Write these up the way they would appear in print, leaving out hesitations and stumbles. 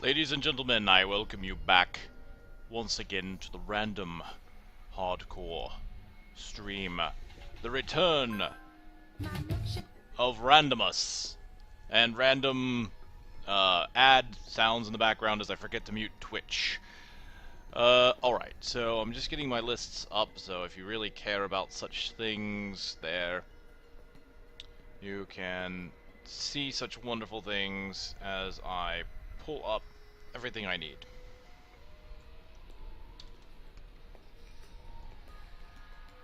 Ladies and gentlemen, I welcome you back once again to the random hardcore stream. The return of Randomus and random ad sounds in the background as I forget to mute Twitch. Alright, so I'm just getting my lists up, so if you really care about such things there, you can see such wonderful things as I pull up everything I need.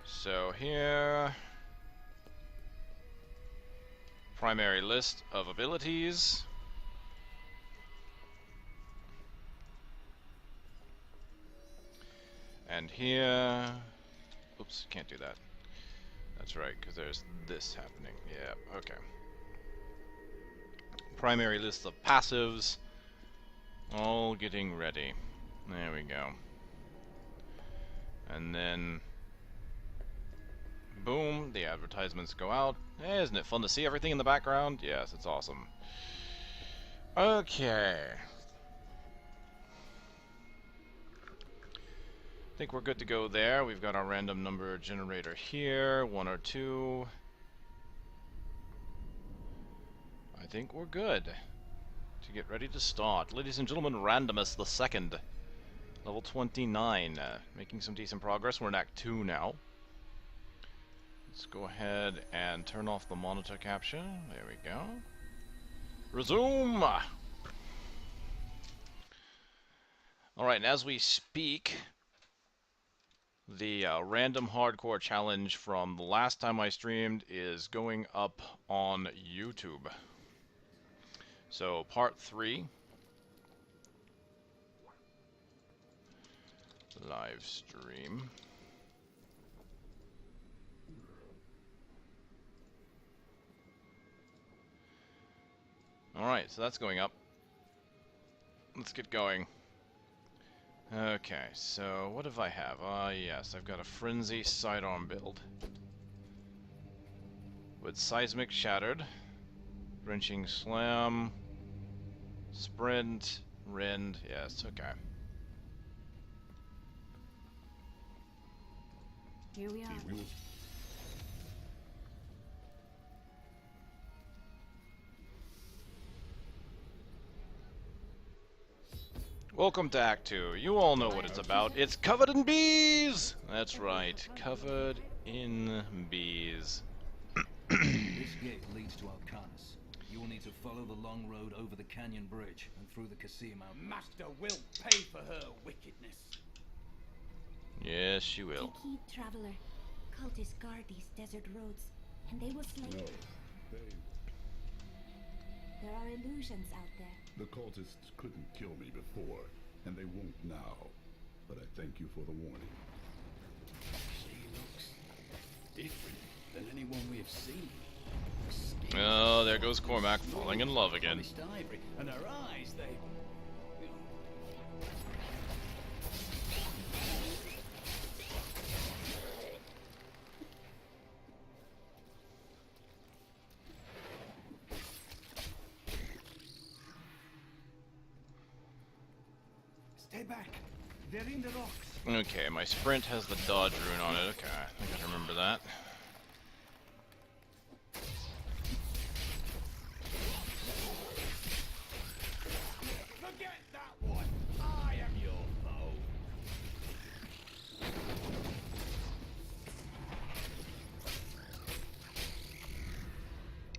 So here, primary list of abilities. And here, oops, can't do that. That's right, because there's this happening. Yeah, okay. Primary list of passives. All getting ready. There we go. And then, boom, the advertisements go out. Hey, isn't it fun to see everything in the background? Yes, it's awesome. Okay. I think we're good to go there. We've got our random number generator here, 1 or 2. I think we're good to get ready to start. Ladies and gentlemen, Randomus the Second, level 29, making some decent progress. We're in Act 2 now. Let's go ahead and turn off the monitor capture. There we go. Resume! Alright, and as we speak, the random hardcore challenge from the last time I streamed is going up on YouTube. So, part 3. Live stream. Alright, so that's going up. Let's get going. Okay, so what do I have? Yes, I've got a Frenzy sidearm build. With Seismic Shattered, Wrenching Slam, Sprint, Rend, yes, okay. Here we are. Welcome to Act 2. You all know what it's about. It's covered in bees! That's right, covered in bees. This gate leads to Alcanus. You will need to follow the long road over the canyon bridge and through the Cassia Mountain. Master will pay for her wickedness. Yes, she will. Key traveler. Cultists guard these desert roads, and they will slay you. There are illusions out there. The cultists couldn't kill me before, and they won't now. But I thank you for the warning. She looks different than anyone we have seen. Oh, there goes Cormac falling in love again. Polished ivory, and her eyes, they... Stay back. They're in the rocks. Okay, my sprint has the dodge rune on it. Okay, I think I remember that. Forget that one. I am your foe.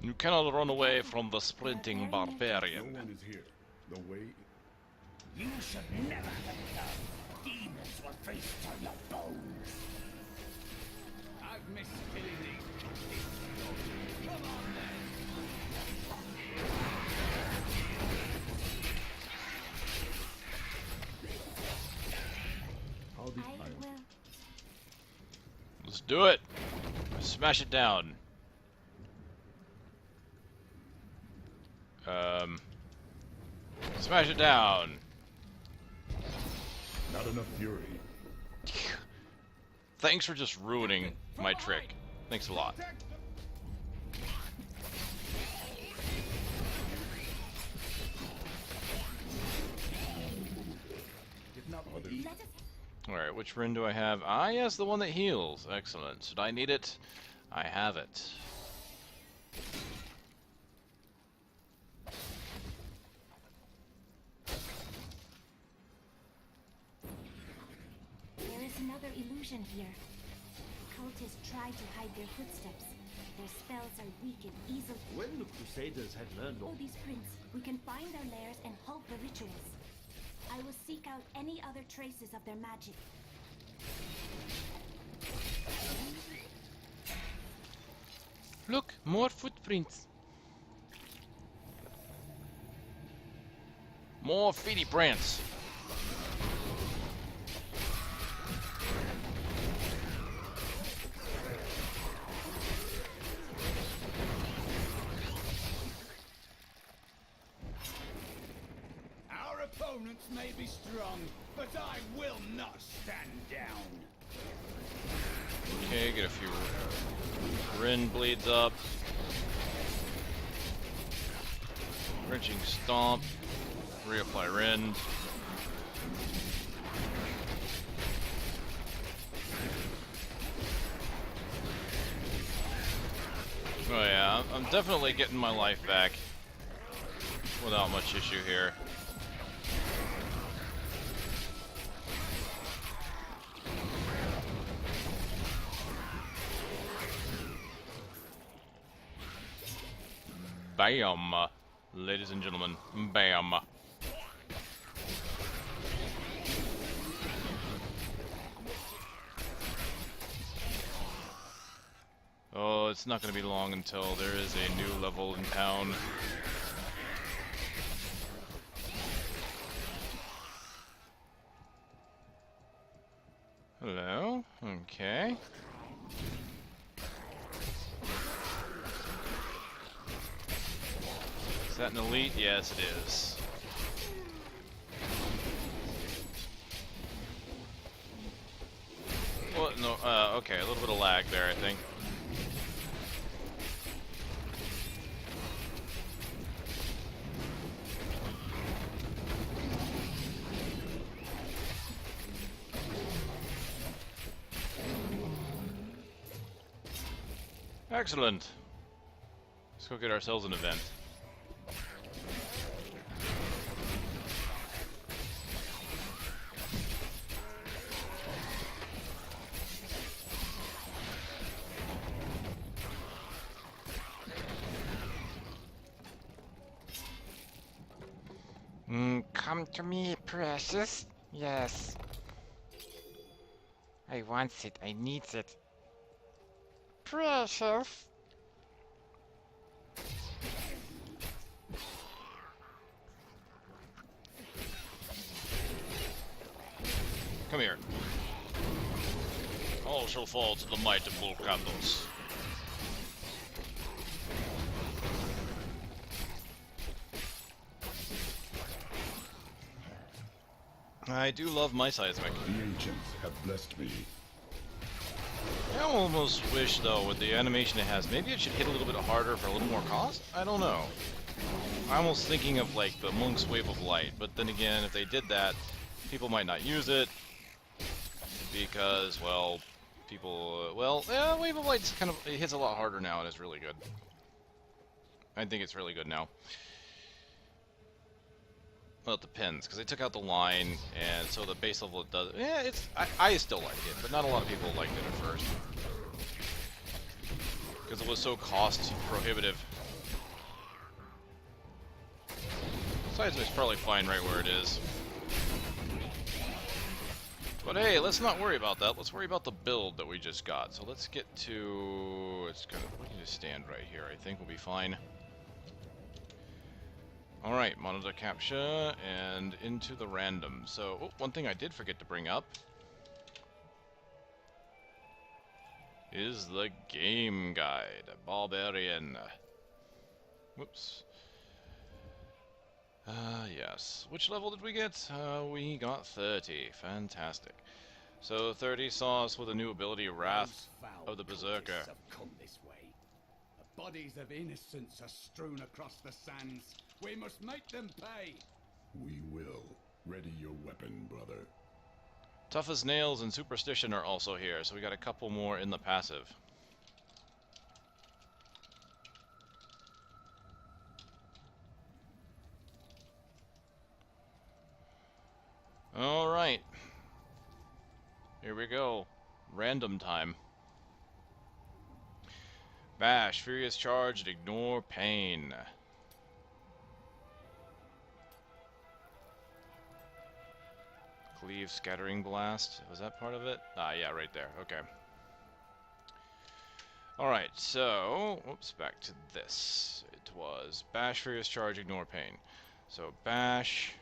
You cannot run away from the sprinting No barbarian. one is here. The way... You should never have come. Demons will feast on your bones. I've missed killing these. Come on then. How did I will. Let's do it. Smash it down. Smash it down. Not enough fury. Thanks for just ruining my trick. Thanks a lot. Alright, which rune do I have? Ah, yes, the one that heals. Excellent. Should I need it? I have it. There is another illusion here. Cultists try to hide their footsteps. Their spells are weak and easily... When the Crusaders had learned of... Odie's Prince, we can find their lairs and halt the rituals. I will seek out any other traces of their magic. Look, more footprints. More feety prints. Our opponents may be strong, but I will not stand down. Okay, get a few Rin bleeds up. Wrenching Stomp. Reapply Rin. Oh yeah, I'm definitely getting my life back without much issue here. Bam! Ladies and gentlemen, bam! Oh, it's not going to be long until there is a new level in town. Hello? Okay. Is that an elite? Yes, it is. Well, no, okay, a little bit of lag there, I think. Excellent. Let's go get ourselves an event. Come to me, precious. Yes. I want it. I need it. Precious. Come here. All shall fall to the might of Volcandos. I do love my seismic. The ancients have blessed me. I almost wish, though, with the animation it has, maybe it should hit a little bit harder for a little more cost? I don't know. I'm almost thinking of, like, the Monk's Wave of Light, but then again, if they did that, people might not use it, because, well, people, Wave of Light's kind of, it hits a lot harder now, and it's really good. I think it's really good now. Well, it depends, because they took out the line, and so the base level it does... Yeah, it's... I still like it, but not a lot of people liked it at first. Because it was so cost prohibitive. Seismic's probably fine right where it is. But hey, let's not worry about that. Let's worry about the build that we just got. So let's get to... It's kind of... We can just stand right here. I think we'll be fine. Alright, monitor capture, and into the random. So, oh, one thing I did forget to bring up is the game guide. Barbarian. Whoops. Yes. Which level did we get? We got 30. Fantastic. So 30 saw us with a new ability, Wrath of the Berserker. Have come this way. The bodies of innocents are strewn across the sands. We must make them pay. We will. Ready your weapon, brother. Tough as Nails and Superstition are also here, so we got a couple more in the passive. Alright. Here we go. Random time. Bash, Furious Charge, and Ignore Pain. Cleave, Scattering Blast. Was that part of it? Ah, yeah, right there. Okay. Alright, so... Whoops, back to this. It was Bash, Furious Charge, Ignore Pain. So, Bash...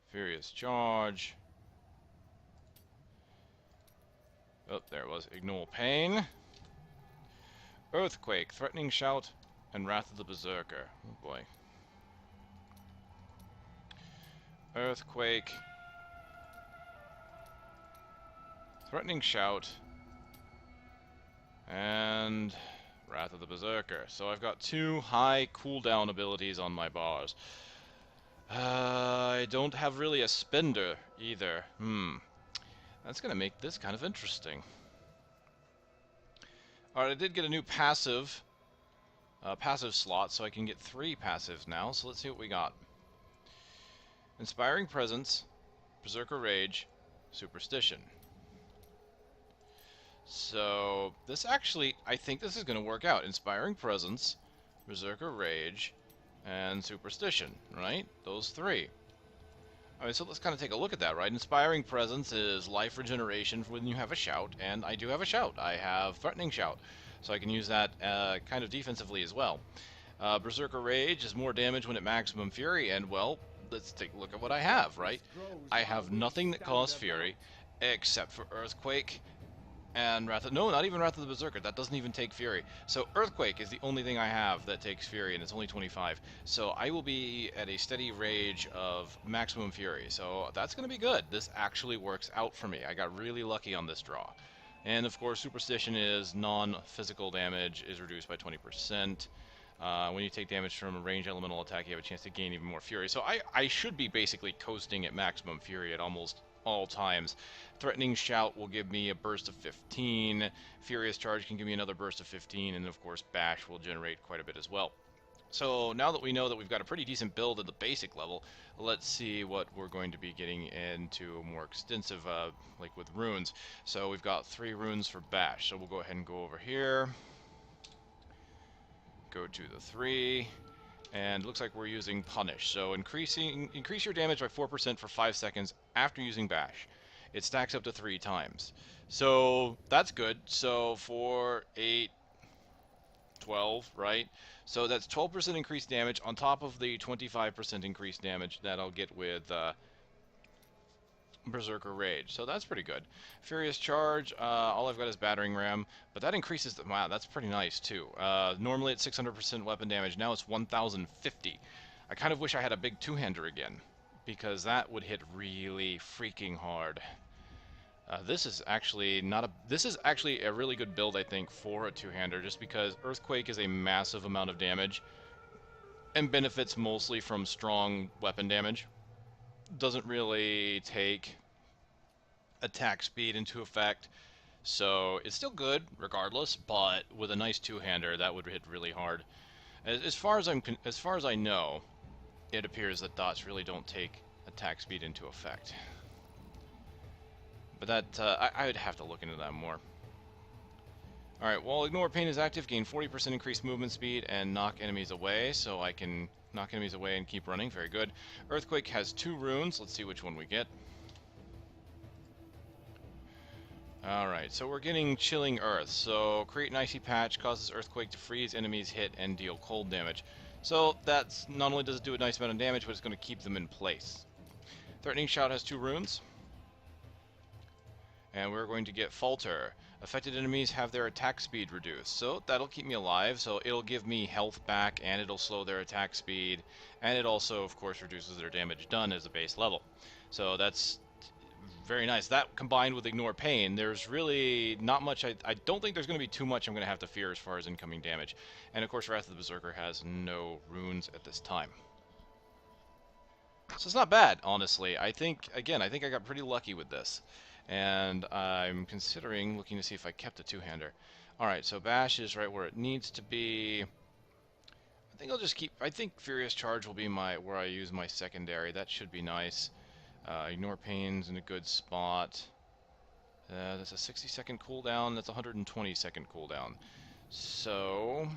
Furious Charge... Oh, there it was. Ignore Pain. Earthquake, Threatening Shout, and Wrath of the Berserker. Oh boy. Earthquake. Threatening Shout. And Wrath of the Berserker. So I've got 2 high cooldown abilities on my bars. I don't have really a spender either. That's gonna make this kind of interesting. Alright, I did get a new passive slot, so I can get 3 passives now. So let's see what we got. Inspiring Presence, Berserker Rage, Superstition. So this actually, I think this is going to work out. Inspiring Presence, Berserker Rage, and Superstition, right? Those 3. Alright, so let's kind of take a look at that, right? Inspiring Presence is life regeneration when you have a shout, and I do have a shout. I have Threatening Shout, so I can use that kind of defensively as well. Berserker Rage is more damage when at maximum fury, and well, let's take a look at what I have, right? I have nothing that costs fury, except for Earthquake, and no, not even Wrath of the Berserker. That doesn't even take Fury. So Earthquake is the only thing I have that takes Fury, and it's only 25. So I will be at a steady rage of maximum Fury. So that's going to be good. This actually works out for me. I got really lucky on this draw. And of course, Superstition is non-physical damage is reduced by 20%. When you take damage from a ranged elemental attack, you have a chance to gain even more Fury. So I should be basically coasting at maximum Fury at almost all times. Threatening Shout will give me a burst of 15. Furious Charge can give me another burst of 15. And of course, Bash will generate quite a bit as well. So now that we know that we've got a pretty decent build at the basic level, let's see what we're going to be getting into a more extensive, like with runes. So we've got 3 runes for Bash. So we'll go ahead and go over here. Go to the 3. And it looks like we're using Punish. So increase your damage by 4% for 5 seconds after using Bash. It stacks up to 3 times. So that's good. So 4, 8, 12, right? So that's 12% increased damage on top of the 25% increased damage that I'll get with Berserker Rage. So that's pretty good. Furious Charge, all I've got is Battering Ram, but that increases the... Wow, that's pretty nice too. Normally it's 600% weapon damage, now it's 1050. I kind of wish I had a big two-hander again, because that would hit really freaking hard. This is actually a really good build, I think, for a two-hander, just because Earthquake is a massive amount of damage and benefits mostly from strong weapon damage. Doesn't really take attack speed into effect, so it's still good regardless, but with a nice two-hander that would hit really hard. As far as I know, it appears that dots really don't take attack speed into effect. But that, I would have to look into that more. Alright, well, Ignore Pain is active, gain 40% increased movement speed, and knock enemies away, so I can knock enemies away and keep running. Very good. Earthquake has 2 runes. Let's see which one we get. Alright, so we're getting Chilling Earth. So, create an icy patch, causes Earthquake to freeze enemies, hit, and deal cold damage. So, that's not only does it do a nice amount of damage, but it's going to keep them in place. Threatening Shout has 2 runes. And we're going to get Falter. Affected enemies have their attack speed reduced, so that'll keep me alive, so it'll give me health back, and it'll slow their attack speed, and it also, of course, reduces their damage done as a base level. So that's very nice. That combined with Ignore Pain, there's really not much. I don't think there's going to be too much I'm going to have to fear as far as incoming damage. And of course, Wrath of the Berserker has no runes at this time. So it's not bad, honestly. I think I got pretty lucky with this. And I'm considering looking to see if I kept a two-hander. Alright, so Bash is right where it needs to be. I think I'll just keep... I think Furious Charge will be where I use my secondary. That should be nice. Ignore Pain's in a good spot. That's a 60-second cooldown. That's a 120-second cooldown. So...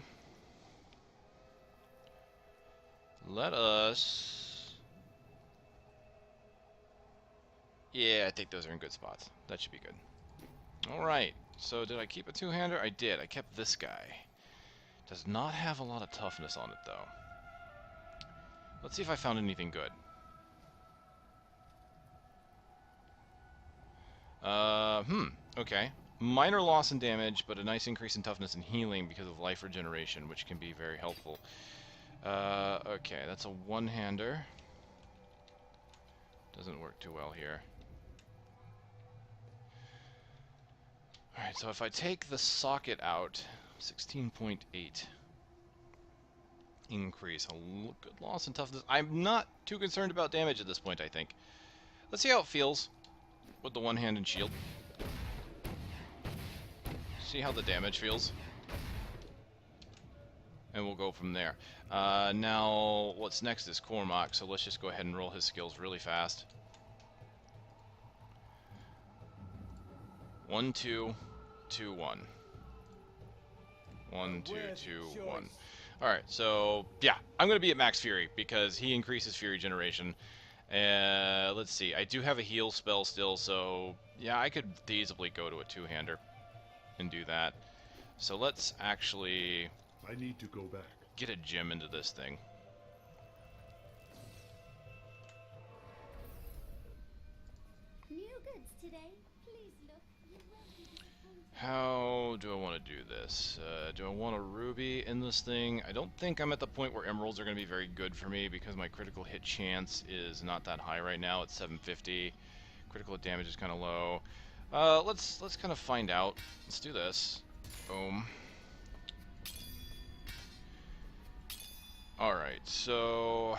let us... yeah, I think those are in good spots. That should be good. Alright, so did I keep a two-hander? I did. I kept this guy. Does not have a lot of toughness on it, though. Let's see if I found anything good. Okay. Minor loss in damage, but a nice increase in toughness and healing because of life regeneration, which can be very helpful. Okay, that's a one-hander. Doesn't work too well here. Alright, so if I take the socket out, 16.8 increase, a good loss in toughness. I'm not too concerned about damage at this point, I think. Let's see how it feels with the one-handed shield. See how the damage feels. And we'll go from there. Now, what's next is Cormac, so let's just go ahead and roll his skills really fast. 1, 2, 2, 1. 1, 2, 2, 1. Alright, so, yeah, I'm going to be at max Fury, because he increases Fury generation. Let's see, I do have a heal spell still, so, yeah, I could feasibly go to a two-hander and do that. So let's actually... I need to go back. Get a gem into this thing. New goods today. Please look. You won't be disappointed. How do I want to do this? Do I want a ruby in this thing? I don't think I'm at the point where emeralds are going to be very good for me because my critical hit chance is not that high right now. It's 750. Critical hit damage is kind of low. Let's kind of find out. Let's do this. Boom. Alright, so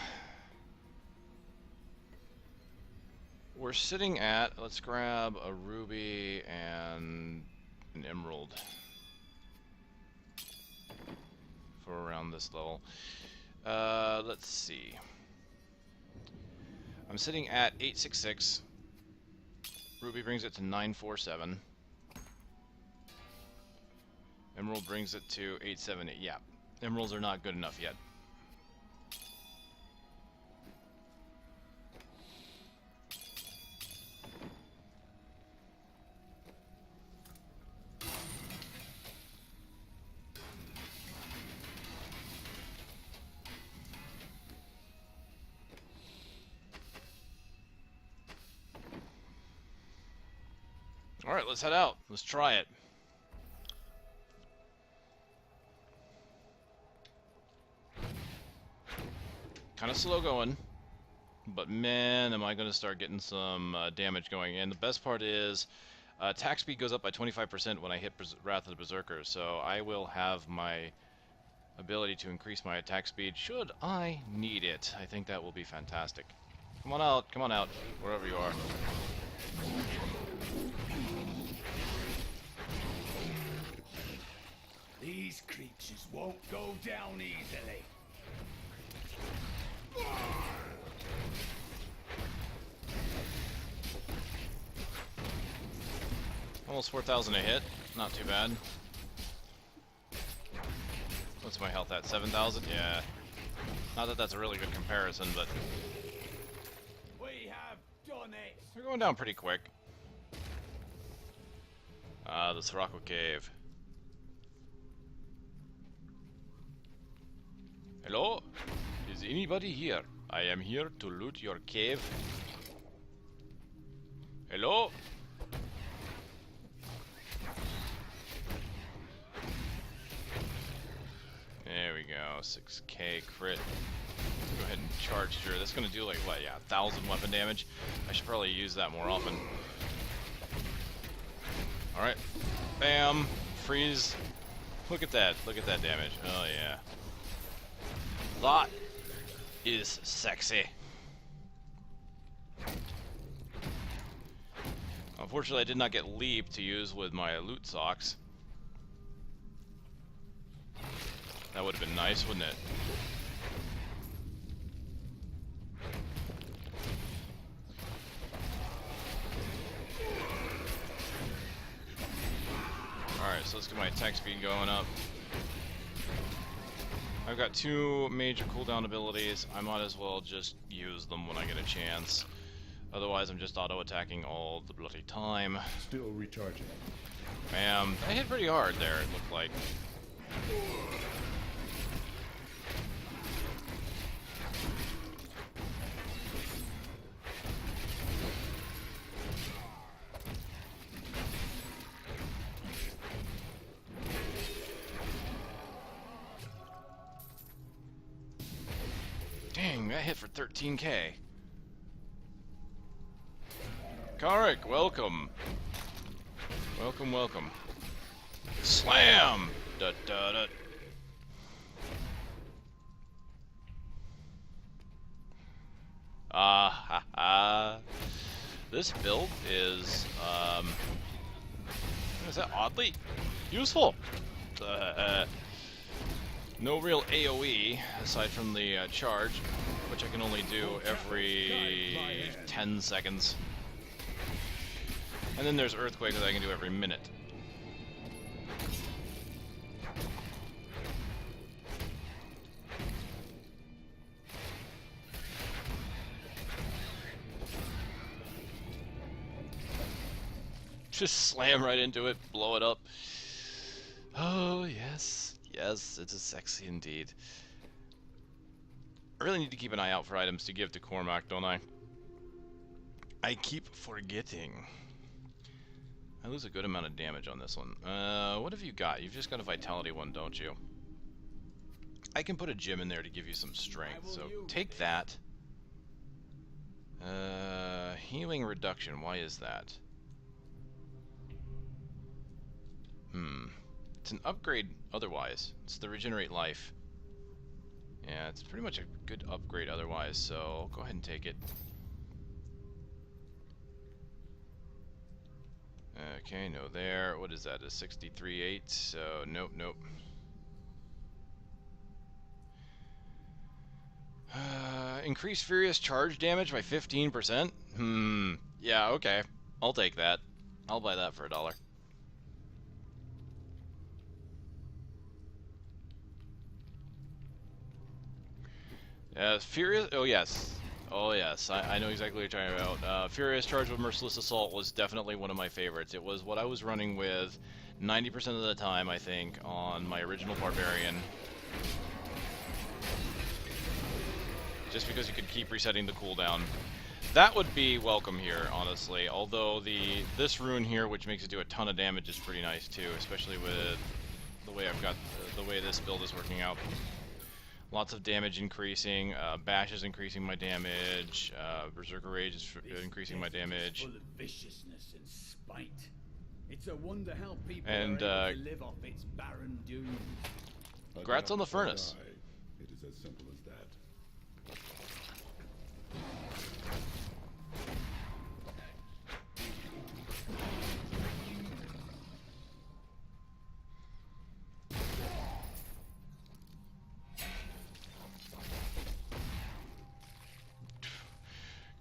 we're sitting at, let's grab a ruby and an emerald for around this level. Let's see. I'm sitting at 866. Ruby brings it to 947. Emerald brings it to 878. Yeah, emeralds are not good enough yet. Alright, let's head out. Let's try it. Kind of slow going, but man, am I going to start getting some damage going. And the best part is, attack speed goes up by 25% when I hit Wrath of the Berserker, so I will have my ability to increase my attack speed should I need it. I think that will be fantastic. Come on out, wherever you are. These creatures won't go down easily. Almost 4,000 a hit. Not too bad. What's my health at? 7,000? Yeah. Not that that's a really good comparison, but... We have done it. We're going down pretty quick. The SIROCCO cave. Hello? Is anybody here? I am here to loot your cave. Hello? There we go, 6k crit. Go ahead and charge through. That's gonna do like, what, yeah, 1,000 weapon damage. I should probably use that more often. Alright. Bam. Freeze. Look at that. Look at that damage. Oh, yeah. That is sexy. Unfortunately, I did not get Leap to use with my loot socks. That would have been nice, wouldn't it? Alright, so let's get my attack speed going up. I've got 2 major cooldown abilities. I might as well just use them when I get a chance. Otherwise, I'm just auto-attacking all the bloody time. Still recharging. Bam. I hit pretty hard there, it looked like. Dang, that hit for 13k. Karik, welcome. Welcome, welcome. Slam! Da da da. Ha ha. This build is, is that oddly useful? No real AoE, aside from the charge, which I can only do every 10 seconds. And then there's Earthquake that I can do every minute. Just slam right into it, blow it up. Oh, yes. Yes, it is sexy indeed. I really need to keep an eye out for items to give to Cormac, don't I? I keep forgetting. I lose a good amount of damage on this one. What have you got? You've just got a vitality one, don't you? I can put a gem in there to give you some strength, so take that. Healing reduction, why is that? It's an upgrade otherwise. It's the regenerate life. Yeah, it's pretty much a good upgrade otherwise, so I'll go ahead and take it. Okay, no there. What is that? A 63.8? So, nope, nope. Increase Furious charge damage by 15%? Yeah, okay. I'll take that. I'll buy that for $1. Furious... Oh, yes. Oh, yes. I know exactly what you're talking about. Furious Charge with Merciless Assault was definitely one of my favorites. It was what I was running with 90% of the time, I think, on my original Barbarian. Just because you could keep resetting the cooldown. That would be welcome here, honestly. Although this rune here, which makes it do a ton of damage, is pretty nice too, especially with the way I've got the way this build is working out. Lots of damage increasing, Bash is increasing my damage, Berserker Rage is increasing my damage. Full of viciousness and spite. It's a wonder how people and, are able to live off its barren dunes. Congrats on the furnace. It is as simple as that.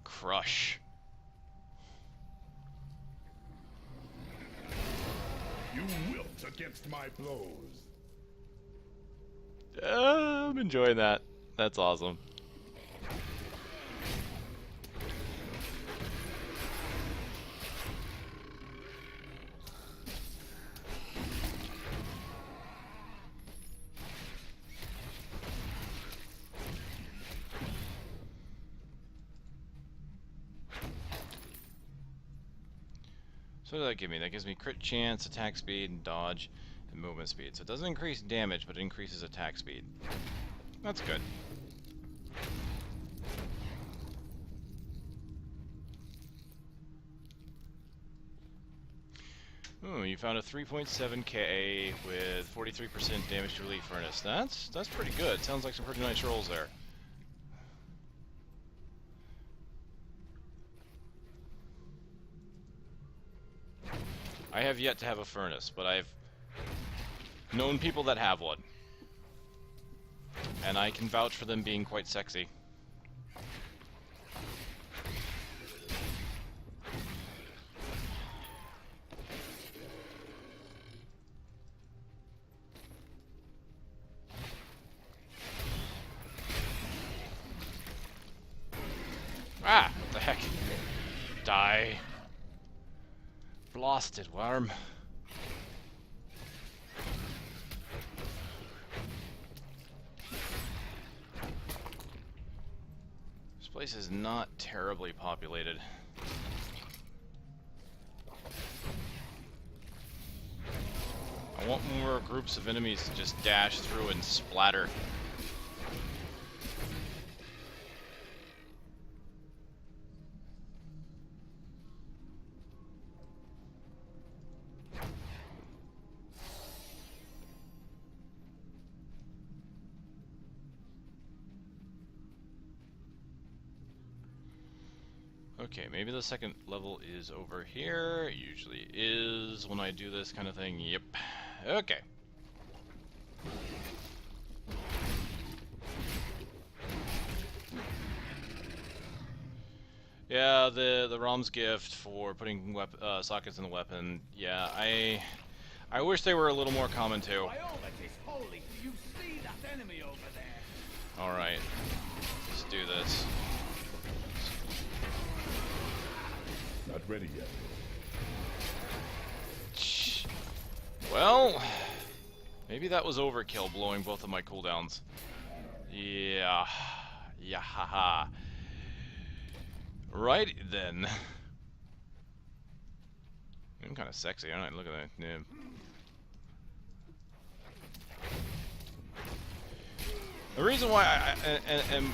Crush. You wilt against my blows. I'm enjoying that. That's awesome. So what does that give me? That gives me crit chance, attack speed, and dodge, and movement speed. So it doesn't increase damage, but it increases attack speed. That's good. Ooh, you found a 3.7 KA with 43% damage to elite furnace. That's pretty good. Sounds like some pretty nice rolls there. I have yet to have a furnace, but I've known people that have one. And I can vouch for them being quite sexy. Ah! What the heck? Die. Blasted worm. This place is not terribly populated. I want more groups of enemies to just dash through and splatter. Okay, maybe the second level is over here. It usually is when I do this kind of thing. Yep. Okay. Yeah, the ROM's gift for putting sockets in the weapon. Yeah, I wish they were a little more common too. By all that is holy, do you see that enemy over there? All right, let's do this. Not ready yet. Well, maybe that was overkill, blowing both of my cooldowns. Yeah, yeah, haha. Right then. I'm kind of sexy, aren't I? Look at that. Yeah. The reason why and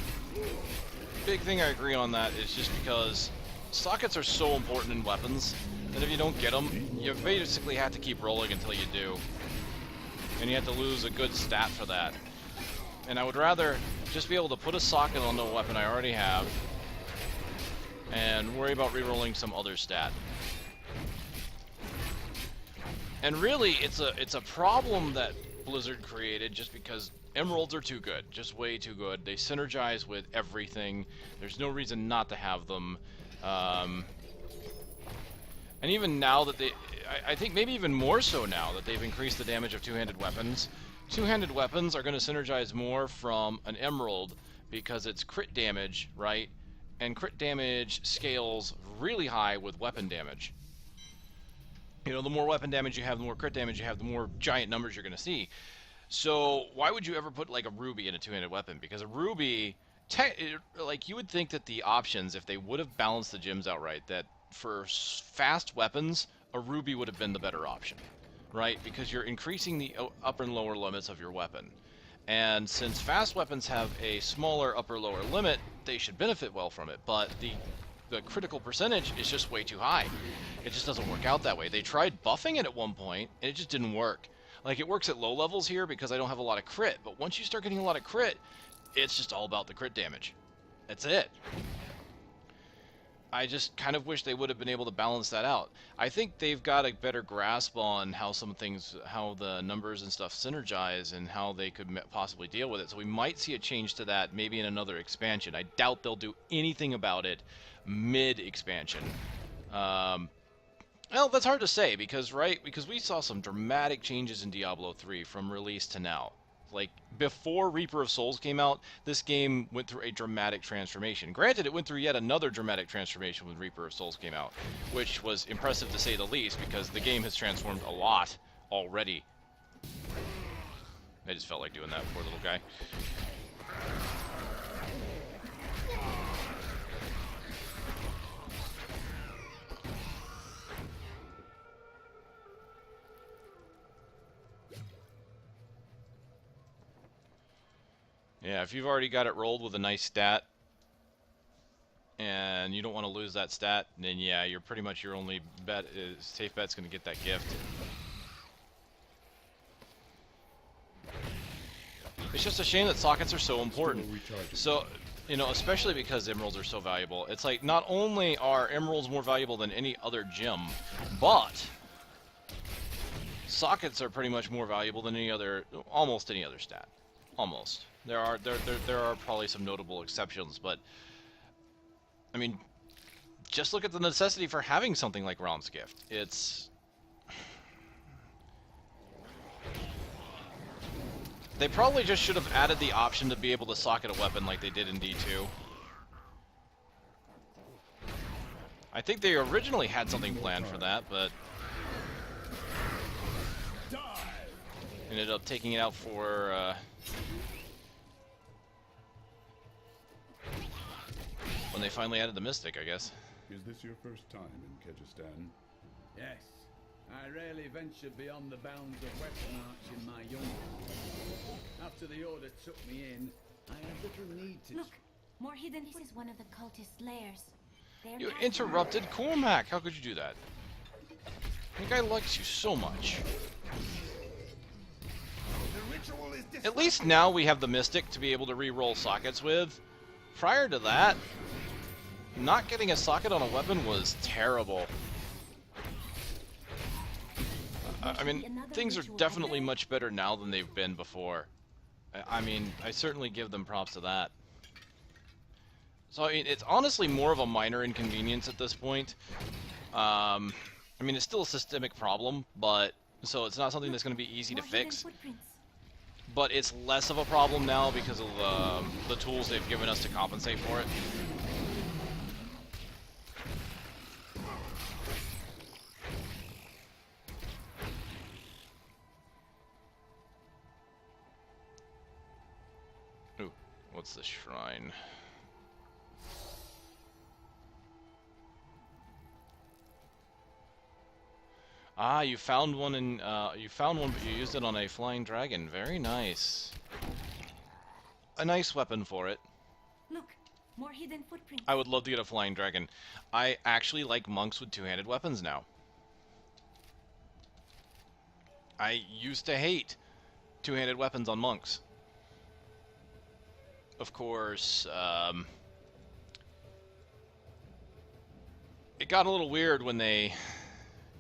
big thing I agree on that is just because sockets are so important in weapons that if you don't get them, you basically have to keep rolling until you do. And you have to lose a good stat for that. And I would rather just be able to put a socket on the weapon I already have and worry about rerolling some other stat. And really, it's a problem that Blizzard created just because emeralds are too good, just way too good. They synergize with everything. There's no reason not to have them. And even now that I think maybe even more so now that they've increased the damage of two-handed weapons. Two-handed weapons are going to synergize more from an emerald because it's crit damage, right? And crit damage scales really high with weapon damage. You know, the more weapon damage you have, the more crit damage you have, the more giant numbers you're going to see. So why would you ever put like a ruby in a two-handed weapon? Because a ruby, like you would think that the options, if they would have balanced the gems outright, that for fast weapons, a ruby would have been the better option, right? Because you're increasing the upper and lower limits of your weapon. And since fast weapons have a smaller upper-lower limit, they should benefit well from it. But the critical percentage is just way too high. It just doesn't work out that way. They tried buffing it at one point, and it just didn't work. Like, it works at low levels here because I don't have a lot of crit, but once you start getting a lot of crit, it's just all about the crit damage. That's it. I just kind of wish they would have been able to balance that out. I think they've got a better grasp on how some things, how the numbers and stuff synergize and how they could possibly deal with it. So we might see a change to that maybe in another expansion. I doubt they'll do anything about it mid-expansion. Well, that's hard to say because, right, because we saw some dramatic changes in Diablo 3 from release to now. Like, before Reaper of Souls came out, this game went through a dramatic transformation. Granted, it went through yet another dramatic transformation when Reaper of Souls came out, which was impressive to say the least, because the game has transformed a lot already. I just felt like doing that, poor little guy. Yeah, if you've already got it rolled with a nice stat, and you don't want to lose that stat, then yeah, you're pretty much your only bet is safe bet's going to get that gift. It's just a shame that sockets are so important. So, you know, especially because emeralds are so valuable. It's like, not only are emeralds more valuable than any other gem, but sockets are pretty much more valuable than any other, almost any other stat. Almost. There are probably some notable exceptions, but I mean, just look at the necessity for having something like Realm's Gift. It's... They probably just should have added the option to be able to socket a weapon like they did in D2. I think they originally had something planned for that, but ended up taking it out for when they finally added the Mystic, I guess. Is this your first time in Kyrgyzstan? Yes. I rarely ventured beyond the bounds of weapon arts in my youth. After the Order took me in, I had little need to... Look, more hidden. This is one of the cultist lairs. They're You passing- interrupted Cormac! How could you do that? The guy likes you so much. The ritual is At least now we have the Mystic to be able to re-roll sockets with. Prior to that, not getting a socket on a weapon was terrible. I mean, things are definitely much better now than they've been before. I mean, I certainly give them props to that. So, I mean, it's honestly more of a minor inconvenience at this point. I mean, it's still a systemic problem, but... So it's not something that's going to be easy to More hidden fix. footprints. But it's less of a problem now because of the tools they've given us to compensate for it. Ooh, what's this shrine? Ah, you found one in, but you used it on a flying dragon. Very nice. A nice weapon for it. Look, more hidden footprints. I would love to get a flying dragon. I actually like monks with two-handed weapons now. I used to hate two-handed weapons on monks. Of course, it got a little weird when they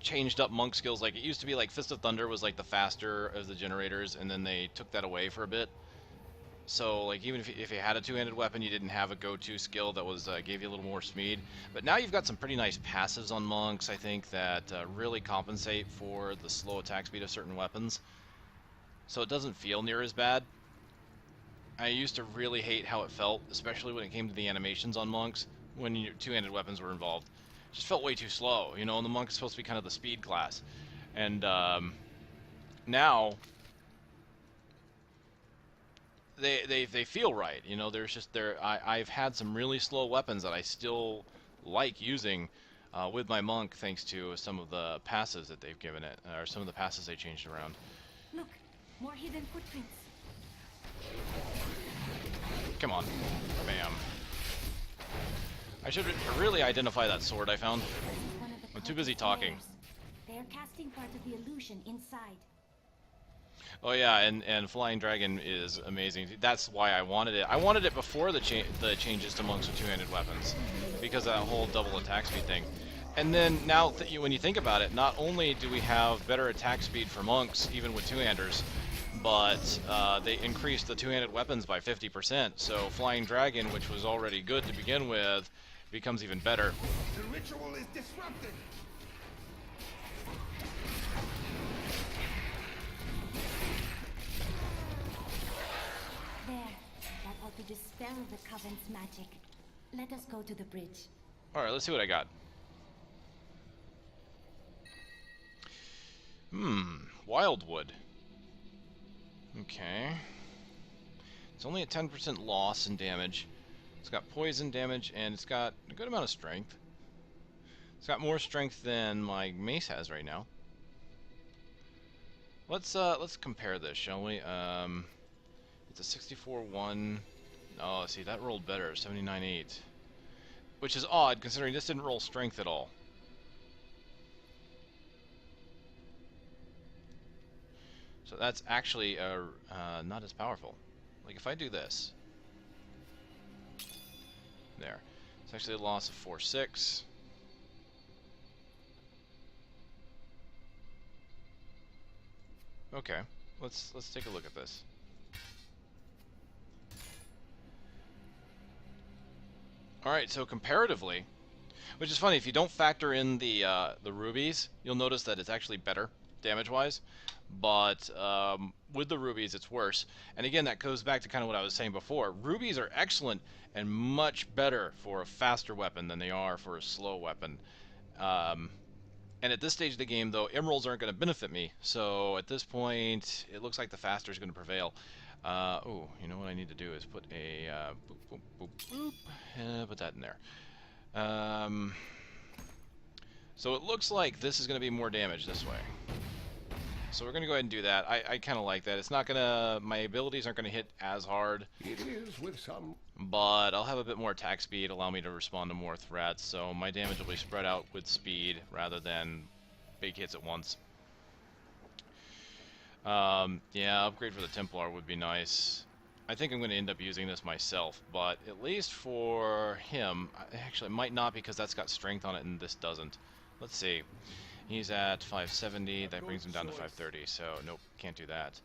changed up monk skills. Like, it used to be like Fist of Thunder was like the faster of the generators, and then they took that away for a bit. So like, even if you had a two-handed weapon, you didn't have a go-to skill that was gave you a little more speed. But now you've got some pretty nice passives on monks, I think, that really compensate for the slow attack speed of certain weapons. So it doesn't feel near as bad. I used to really hate how it felt, especially when it came to the animations on monks, when your two-handed weapons were involved. It just felt way too slow, you know, and the monk is supposed to be kind of the speed class. And now they feel right, you know. There's just I've had some really slow weapons that I still like using with my monk, thanks to some of the passives that they've given it, or some of the passives they changed around. Look, more hidden footprints. Come on. Bam. I should really identify that sword I found. This is one of the I'm too busy cultist talking. lairs. They are casting part of the illusion inside. Oh yeah, and Flying Dragon is amazing. That's why I wanted it. I wanted it before the changes to monks with two-handed weapons, because of that whole double attack speed thing. And then now, when you think about it, not only do we have better attack speed for monks, even with two-handers, but they increased the two-handed weapons by 50%. So Flying Dragon, which was already good to begin with, becomes even better. The ritual is disrupted. There, that ought to dispel the Coven's magic. Let us go to the bridge. Alright, let's see what I got. Wildwood. Okay. It's only a 10% loss in damage. It's got poison damage, and it's got a good amount of strength. It's got more strength than my mace has right now. Let's compare this, shall we? It's a 64-1. Oh, see, that rolled better. 79-8. which is odd considering this didn't roll strength at all. So that's actually not as powerful. Like if I do this, there, it's actually a loss of 4/6. Okay, let's take a look at this. All right, so comparatively, which is funny, if you don't factor in the rubies, you'll notice that it's actually better damage-wise. But with the rubies, it's worse. And again, that goes back to kind of what I was saying before. Rubies are excellent and much better for a faster weapon than they are for a slow weapon. And at this stage of the game, though, emeralds aren't going to benefit me. So at this point, it looks like the faster is going to prevail. Oh, you know what I need to do is put a boop, boop, boop, boop. Put that in there. So it looks like this is going to be more damage this way. So we're going to go ahead and do that. I kind of like that. It's not going to... My abilities aren't going to hit as hard. It is with some... But I'll have a bit more attack speed, allow me to respond to more threats. So my damage will be spread out with speed rather than big hits at once. Yeah, upgrade for the Templar would be nice. I think I'm going to end up using this myself. But at least for him... Actually, it might not because that's got strength on it and this doesn't. Let's see. He's at 570, that brings him down to 530, so nope, can't do that.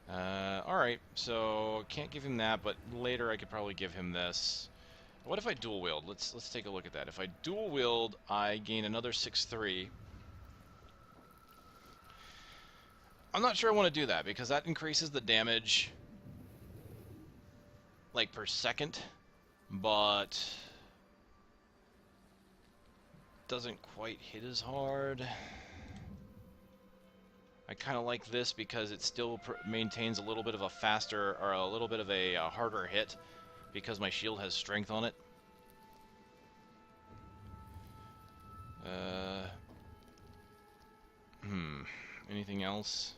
Alright, so can't give him that, but later I could probably give him this. What if I dual wield? Let's take a look at that. If I dual wield, I gain another 6/3. I'm not sure I want to do that, because that increases the damage, like, per second, but... doesn't quite hit as hard. I kind of like this because it still maintains a little bit of a faster or a little bit of a harder hit because my shield has strength on it. Anything else?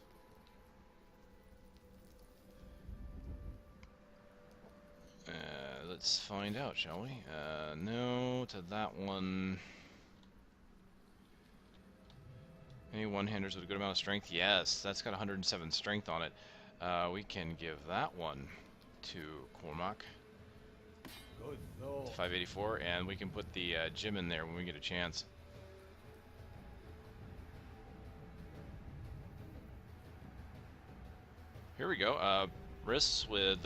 Let's find out, shall we? No to that one. Any one-handers with a good amount of strength? Yes, that's got 107 strength on it. We can give that one to Cormac. Good thought. 584, and we can put the gym in there when we get a chance. Here we go. Wrists with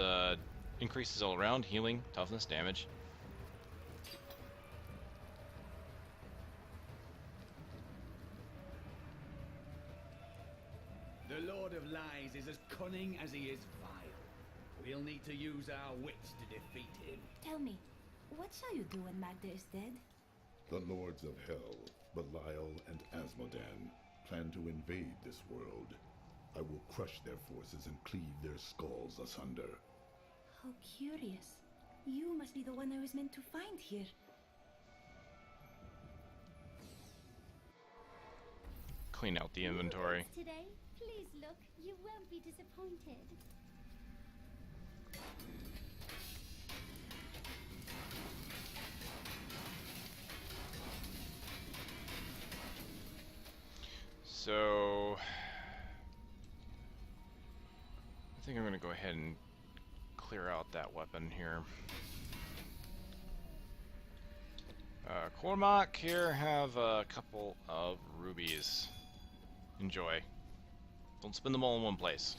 increases all around, healing, toughness, damage. The Lord of Lies is as cunning as he is vile. We'll need to use our wits to defeat him. Tell me, what shall you do when Magda is dead? The Lords of Hell, Belial and Asmodan, plan to invade this world. I will crush their forces and cleave their skulls asunder. How curious. You must be the one I was meant to find here. Clean out the inventory. Today, please look. You won't be disappointed. So I think I'm going to go ahead and clear out that weapon here. Cormac, here, have a couple of rubies. Enjoy. Don't spend them all in one place.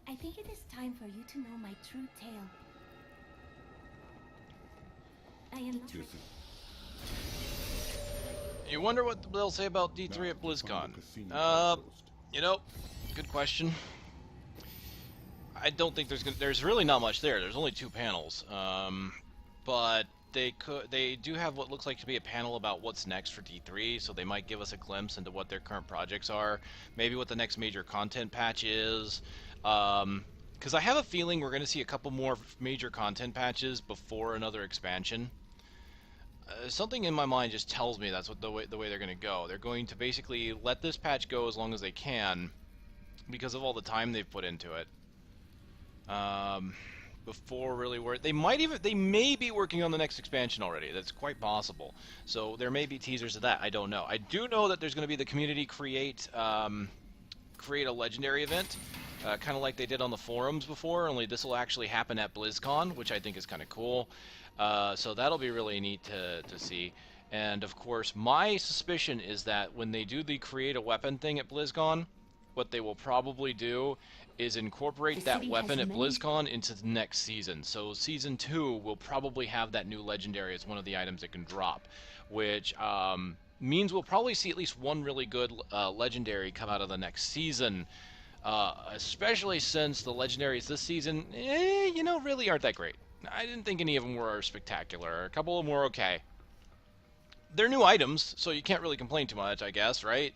I think it is time for you to know my true tale. I am not... You wonder what they'll say about D3 at BlizzCon. You know, good question. I don't think there's really not much there. There's only 2 panels. But they do have what looks like to be a panel about what's next for D3, so they might give us a glimpse into what their current projects are, maybe what the next major content patch is. Because I have a feeling we're going to see a couple more major content patches before another expansion. Something in my mind just tells me that's what the way they're going to go. They're going to basically let this patch go as long as they can because of all the time they've put into it. Before really they may be working on the next expansion already. That's quite possible. So there may be teasers of that. I don't know. I do know that there's going to be the community create a legendary event, kind of like they did on the forums before. Only this will actually happen at BlizzCon, which I think is kind of cool. So that'll be really neat to see. And of course, my suspicion is that when they do the create a weapon thing at BlizzCon, what they will probably do is incorporate that weapon at BlizzCon into the next season. So Season 2 will probably have that new legendary as one of the items it can drop, which means we'll probably see at least one really good legendary come out of the next season, especially since the legendaries this season, really aren't that great. I didn't think any of them were spectacular. A couple of them were okay. They're new items, so you can't really complain too much, I guess, right?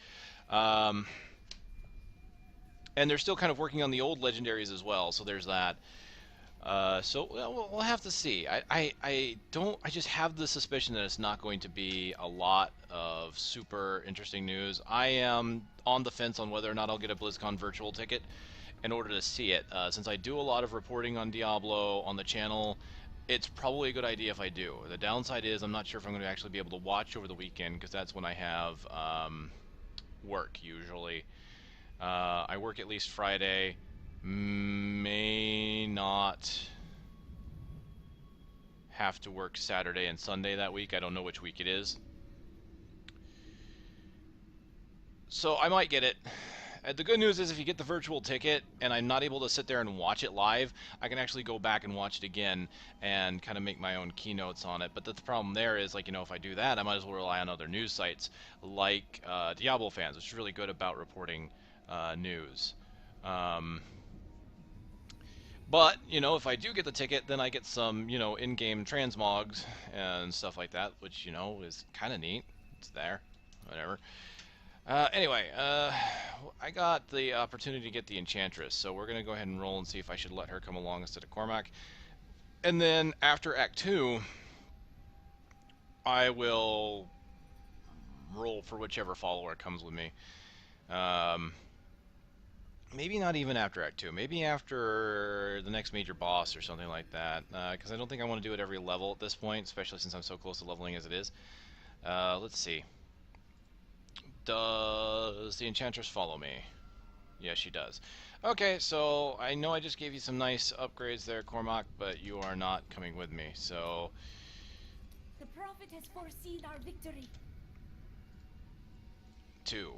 And they're still kind of working on the old legendaries as well, so there's that. So we'll have to see. I just have the suspicion that it's not going to be a lot of super interesting news. I am on the fence on whether or not I'll get a BlizzCon virtual ticket in order to see it. Since I do a lot of reporting on Diablo on the channel, it's probably a good idea if I do. The downside is I'm not sure if I'm going to actually be able to watch over the weekend, because that's when I have work usually. I work at least Friday, may not have to work Saturday and Sunday that week. I don't know which week it is. So I might get it. The good news is if you get the virtual ticket and I'm not able to sit there and watch it live, I can actually go back and watch it again and kind of make my own keynotes on it. But the problem there is, like, if I do that, I might as well rely on other news sites like Diablo Fans, which is really good about reporting news. But, if I do get the ticket, then I get some, in-game transmogs and stuff like that, which, is kind of neat. It's there. Whatever. Anyway, I got the opportunity to get the Enchantress, so we're going to go ahead and roll and see if I should let her come along instead of Cormac. And then, after Act 2, I will roll for whichever follower comes with me. Maybe not even after Act 2. Maybe after the next major boss or something like that. Because I don't think I want to do it every level at this point, especially since I'm so close to leveling as it is. Let's see. Does the Enchantress follow me? Yeah, she does. Okay, so I know I just gave you some nice upgrades there, Cormac, but you are not coming with me, so... The Prophet has foreseen our victory. 2,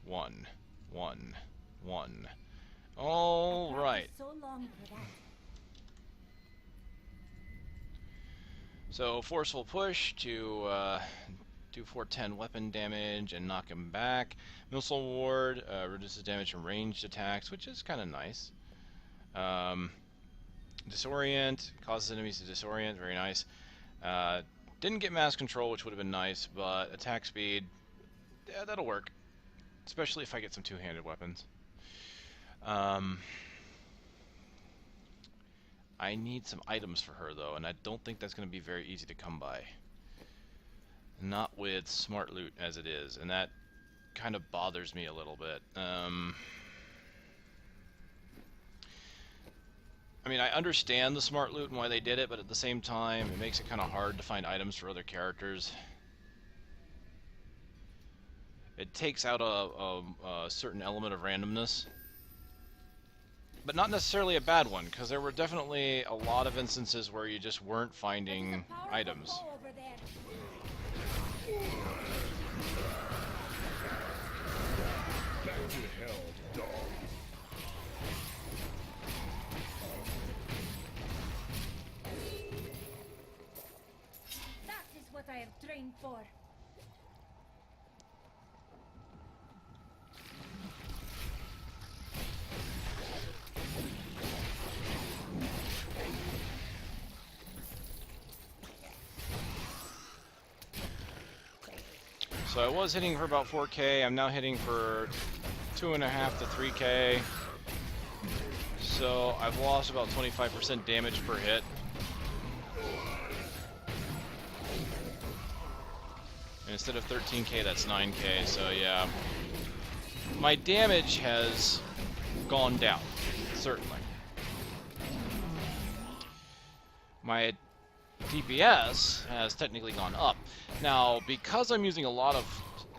1, 1, 1. All right. So long for that. So forceful push to do 410 weapon damage and knock him back. Missile ward reduces damage from ranged attacks, which is kind of nice. Disorient causes enemies to disorient, very nice. Didn't get mass control, which would have been nice, but attack speed, yeah, that'll work, especially if I get some two-handed weapons. I need some items for her, though, and I don't think that's going to be very easy to come by. Not with smart loot as it is, and that kind of bothers me a little bit. I mean, I understand the smart loot and why they did it, but at the same time, it makes it kind of hard to find items for other characters. It takes out a certain element of randomness. But not necessarily a bad one, because there were definitely a lot of instances where you just weren't finding items. Back to hell, dog. That is what I have trained for. So I was hitting for about 4K. I'm now hitting for 2.5 to 3K. So I've lost about 25% damage per hit. And instead of 13K, that's 9K. So yeah, my damage has gone down, certainly. My DPS has technically gone up. Now, because I'm using a lot of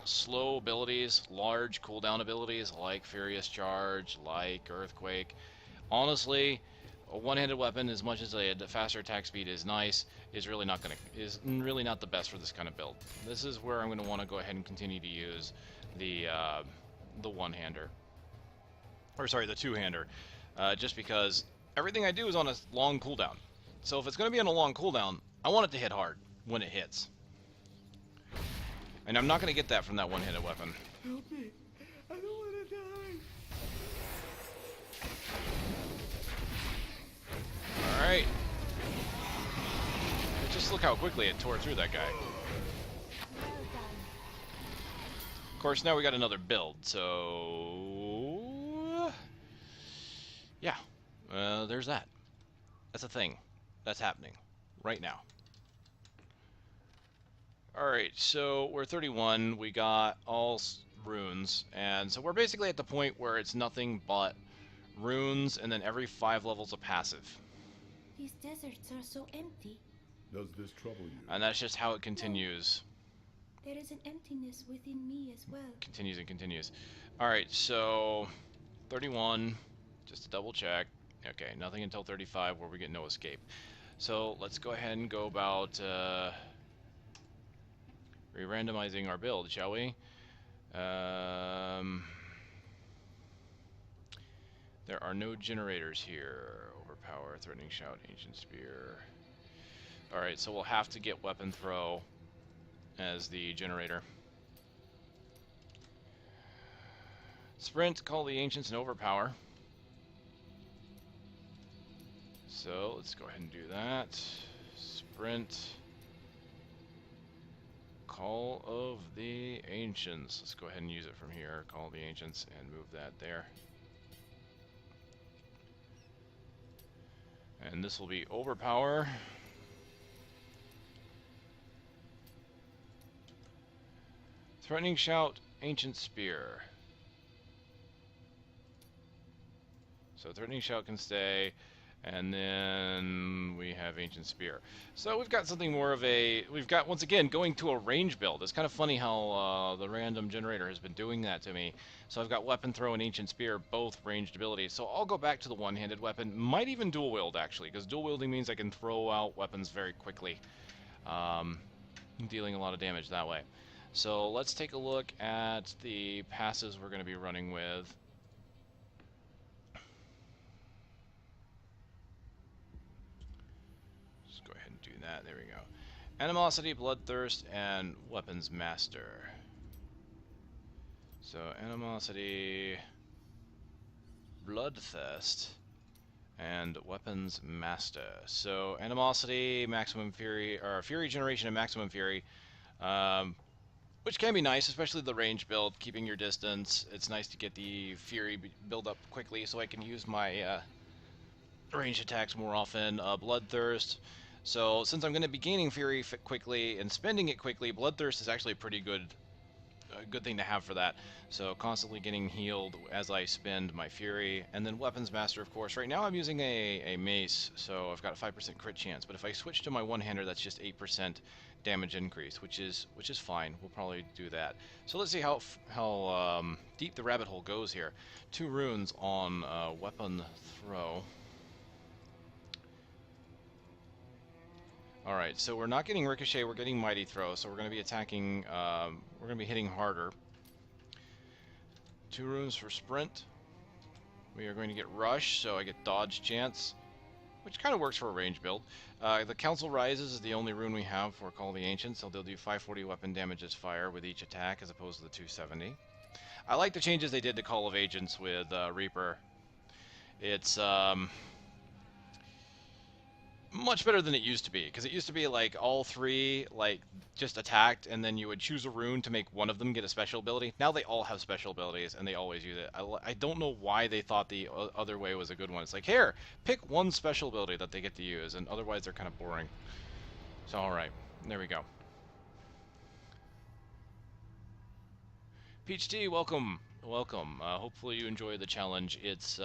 slow abilities, large cooldown abilities like Furious Charge, like Earthquake, honestly, a one-handed weapon, as much as a faster attack speed is nice, is really not the best for this kind of build. This is where I'm going to want to go ahead and continue to use the one-hander, or sorry, the two-hander, just because everything I do is on a long cooldown. So if it's going to be on a long cooldown, I want it to hit hard when it hits. And I'm not going to get that from that one-handed weapon. Help me. I don't want to die. Alright. Just look how quickly it tore through that guy. Of course, now we got another build, so... yeah. There's that. That's a thing. That's happening. Right now. Alright, so we're 31. We got all runes. And so we're basically at the point where it's nothing but runes and then every 5 levels of passive. These deserts are so empty. Does this trouble you? And that's just how it continues. There is an emptiness within me as well. Continues and continues. Alright, so 31, just to double check. Okay, nothing until 35 where we get no escape. So let's go ahead and go about re-randomizing our build, shall we? There are no generators here. Overpower, Threatening Shout, Ancient Spear. Alright, so we'll have to get Weapon Throw as the generator. Sprint, Call the Ancients, and Overpower. So let's go ahead and do that. Sprint. Call of the Ancients. Let's go ahead and use it from here. Call the Ancients and move that there. And this will be Overpower. Threatening Shout, Ancient Spear. So Threatening Shout can stay, and then we have Ancient Spear. So we've got something more of a... we've got, once again, going to a range build. It's kind of funny how the random generator has been doing that to me. So I've got Weapon Throw and Ancient Spear, both ranged abilities. So I'll go back to the one-handed weapon. Might even dual wield, actually, because dual wielding means I can throw out weapons very quickly. Dealing a lot of damage that way. So let's take a look at the passes we're going to be running with. Just go ahead and do that. There we go. Animosity, Bloodthirst, and Weapons Master. So Animosity, Bloodthirst, and Weapons Master. So Animosity, Maximum Fury, or Fury Generation and Maximum Fury. Which can be nice, especially the range build, keeping your distance. It's nice to get the Fury build up quickly so I can use my range attacks more often. Bloodthirst. So since I'm going to be gaining Fury quickly and spending it quickly, Bloodthirst is actually a pretty good thing to have for that. So constantly getting healed as I spend my Fury. And then Weapons Master, of course. Right now I'm using a mace, so I've got a 5% crit chance. But if I switch to my one-hander, that's just 8% damage increase, which is fine. We'll probably do that. So let's see how deep the rabbit hole goes here. 2 runes on Weapon Throw. Alright, so we're not getting Ricochet, we're getting Mighty Throw, so we're going to be attacking, we're going to be hitting harder. 2 runes for Sprint. We are going to get Rush, so I get Dodge Chance, which kind of works for a range build. The Council Rises is the only rune we have for Call the Ancients, so they'll do 540 weapon damage as fire with each attack as opposed to the 270. I like the changes they did to Call of Agents with Reaper. It's much better than it used to be, because it used to be like all three like just attacked, and then you would choose a rune to make one of them get a special ability. Now they all have special abilities, and they always use it. I don't know why they thought the other way was a good one. It's like, here, pick one special ability that they get to use, and otherwise they're kind of boring. So alright, there we go. Peach T, welcome. Welcome. Hopefully you enjoy the challenge. It's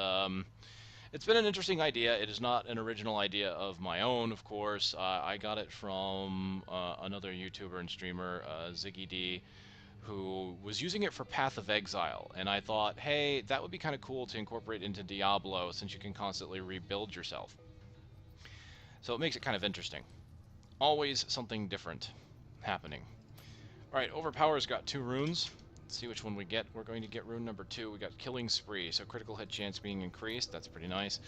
been an interesting idea. It is not an original idea of my own, of course. I got it from another YouTuber and streamer, Ziggy D, who was using it for Path of Exile. And I thought, hey, that would be kind of cool to incorporate into Diablo, since you can constantly rebuild yourself. So it makes it kind of interesting. Always something different happening. Alright, Overpower's got 2 runes. See which one we get. We're going to get rune number 2. We got Killing Spree, so critical hit chance being increased. That's pretty nice.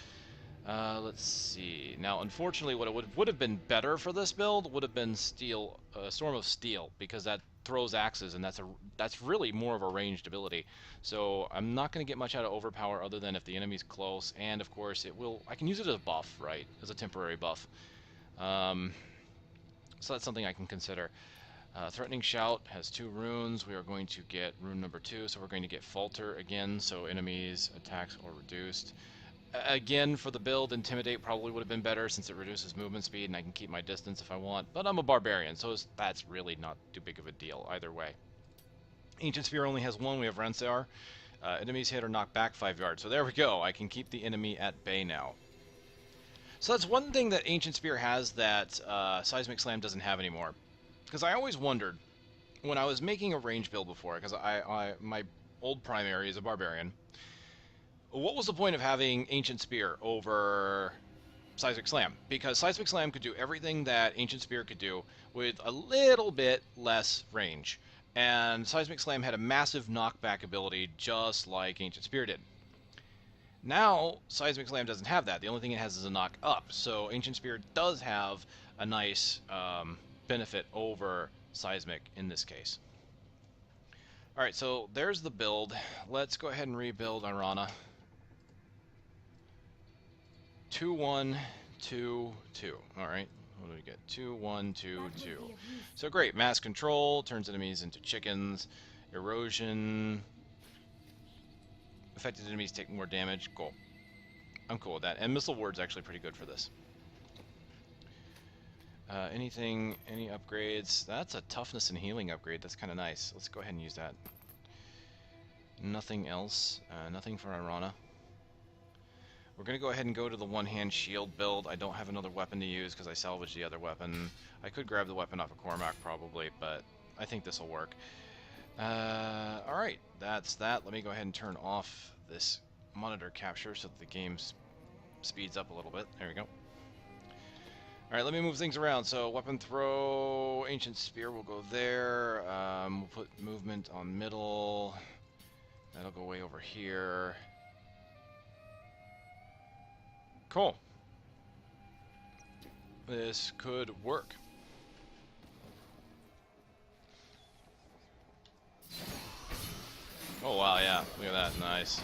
Let's see. Now, unfortunately, what it would have been better for this build would have been Steel, Storm of Steel, because that throws axes, and that's really more of a ranged ability. So I'm not going to get much out of Overpower other than if the enemy's close, and of course I can use it as a buff, right? As a temporary buff. So that's something I can consider. Threatening Shout has 2 runes. We are going to get rune number 2, so we're going to get Falter again, so enemies' attacks are reduced. Again, for the build, Intimidate probably would have been better since it reduces movement speed and I can keep my distance if I want, but I'm a Barbarian, so that's really not too big of a deal either way. Ancient Spear only has 1. We have Ransar. Enemies hit or knock back 5 yards, so there we go. I can keep the enemy at bay now. So that's one thing that Ancient Spear has that Seismic Slam doesn't have anymore. Because I always wondered, when I was making a range build before, because my old primary is a Barbarian, what was the point of having Ancient Spear over Seismic Slam? Because Seismic Slam could do everything that Ancient Spear could do with a little bit less range. And Seismic Slam had a massive knockback ability just like Ancient Spear did. Now, Seismic Slam doesn't have that. The only thing it has is a knock up. So Ancient Spear does have a nice benefit over Seismic in this case. Alright, so there's the build. Let's go ahead and rebuild Irana. 2-1-2-2. Alright, what do we get? 2-1-2-2. So great, mass control, turns enemies into chickens. Erosion. Affected enemies take more damage. Cool. I'm cool with that. And Missile Ward's actually pretty good for this. Any upgrades? That's a toughness and healing upgrade. That's kind of nice. Let's go ahead and use that. Nothing else. Nothing for Irana. We're going to go ahead and go to the one-hand shield build. I don't have another weapon to use because I salvaged the other weapon. I could grab the weapon off of Cormac probably, but I think this will work. Alright, that's that. Let me go ahead and turn off this monitor capture so that the game speeds up a little bit. There we go. Alright, let me move things around. So, weapon throw, Ancient Spear will go there. We'll put movement on middle. That'll go way over here. Cool. This could work. Oh wow, yeah. Look at that. Nice.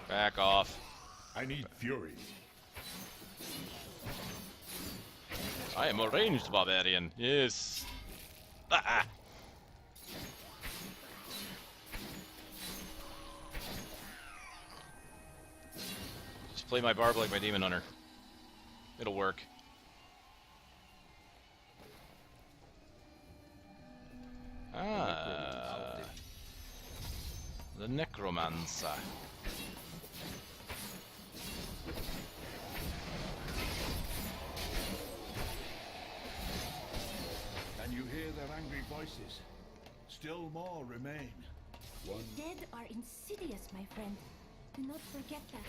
Back off. I need fury. I am a ranged Barbarian. Yes. Ah. Just play my barb like my demon hunter. It'll work. Ah. The Necromancer. Can you hear their angry voices? Still more remain. The dead are insidious, my friend. Do not forget that.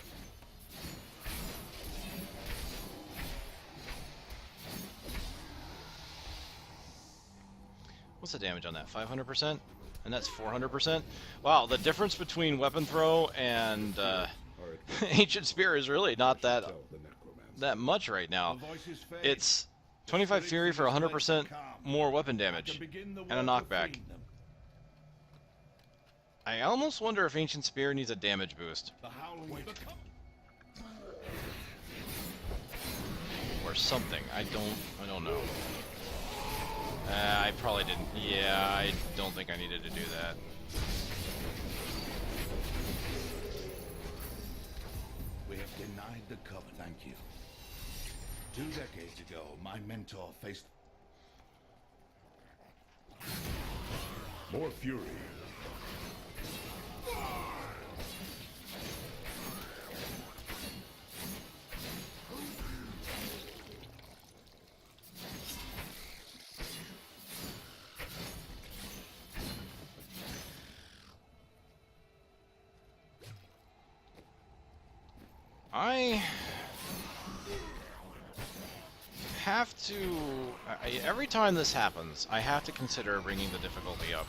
What's the damage on that? 500%? And that's 400%? Wow, the difference between weapon throw and Ancient Spear is really not that much right now. It's 25 Fury for 100% more weapon damage and a knockback. I almost wonder if Ancient Spear needs a damage boost. The howling Or something. I don't know. I probably didn't. Yeah, I don't think I needed to do that. We have denied the cover, thank you. 2 decades ago, my mentor faced... More fury. I have to... every time this happens, I have to consider bringing the difficulty up.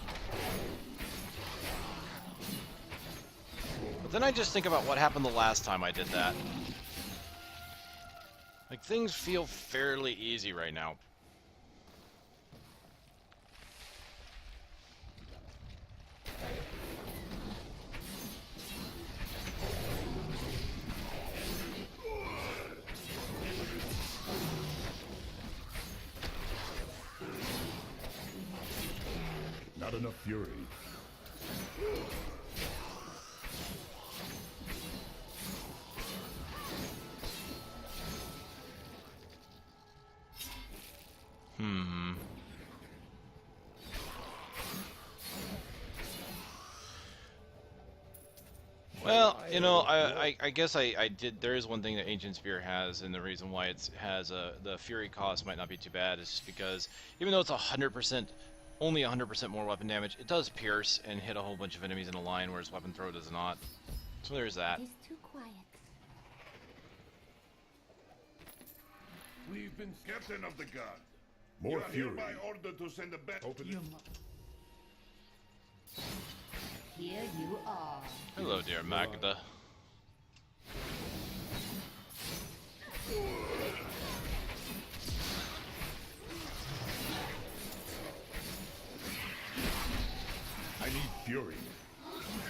But then I just think about what happened the last time I did that. Like, things feel fairly easy right now. Not enough fury. Well, you know, I guess I did. There is one thing that Ancient Spear has, and the reason why it has the Fury cost might not be too bad is just because even though it's 100%, only 100% more weapon damage, it does pierce and hit a whole bunch of enemies in a line, whereas Weapon Throw does not. So there's that. It is too quiet. We've been... Captain of the guard. More fury. ordered to send a bat... Open it. Here you are. Hello, dear Magda. I need fury.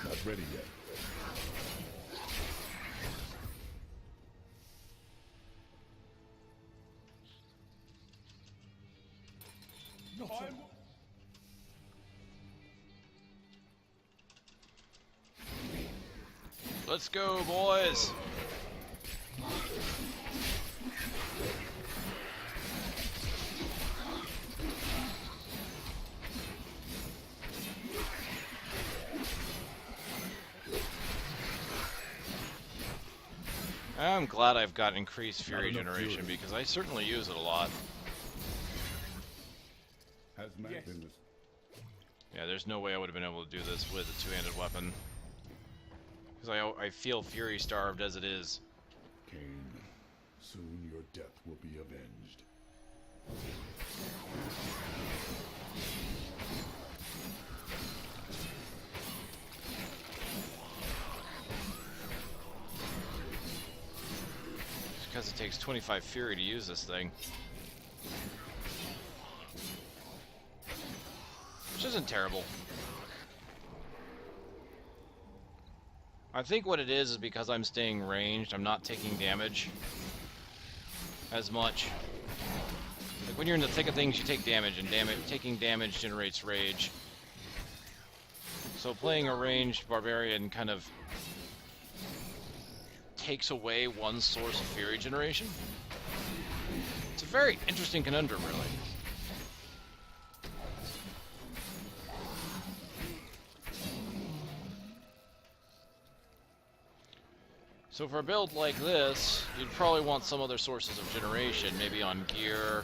Not ready yet. Let's go, boys! I'm glad I've got increased Fury generation because I certainly use it a lot. Has Matt been this? Yeah, there's no way I would have been able to do this with a two-handed weapon. Because I feel Fury starved as it is. Cain, soon your death will be avenged. Just because it takes 25 Fury to use this thing. Which isn't terrible. I think what it is because I'm staying ranged, I'm not taking damage as much. Like when you're in the thick of things, you take damage, and taking damage generates rage. So playing a ranged Barbarian kind of takes away one source of Fury generation. It's a very interesting conundrum, really. So for a build like this, you'd probably want some other sources of generation, maybe on gear,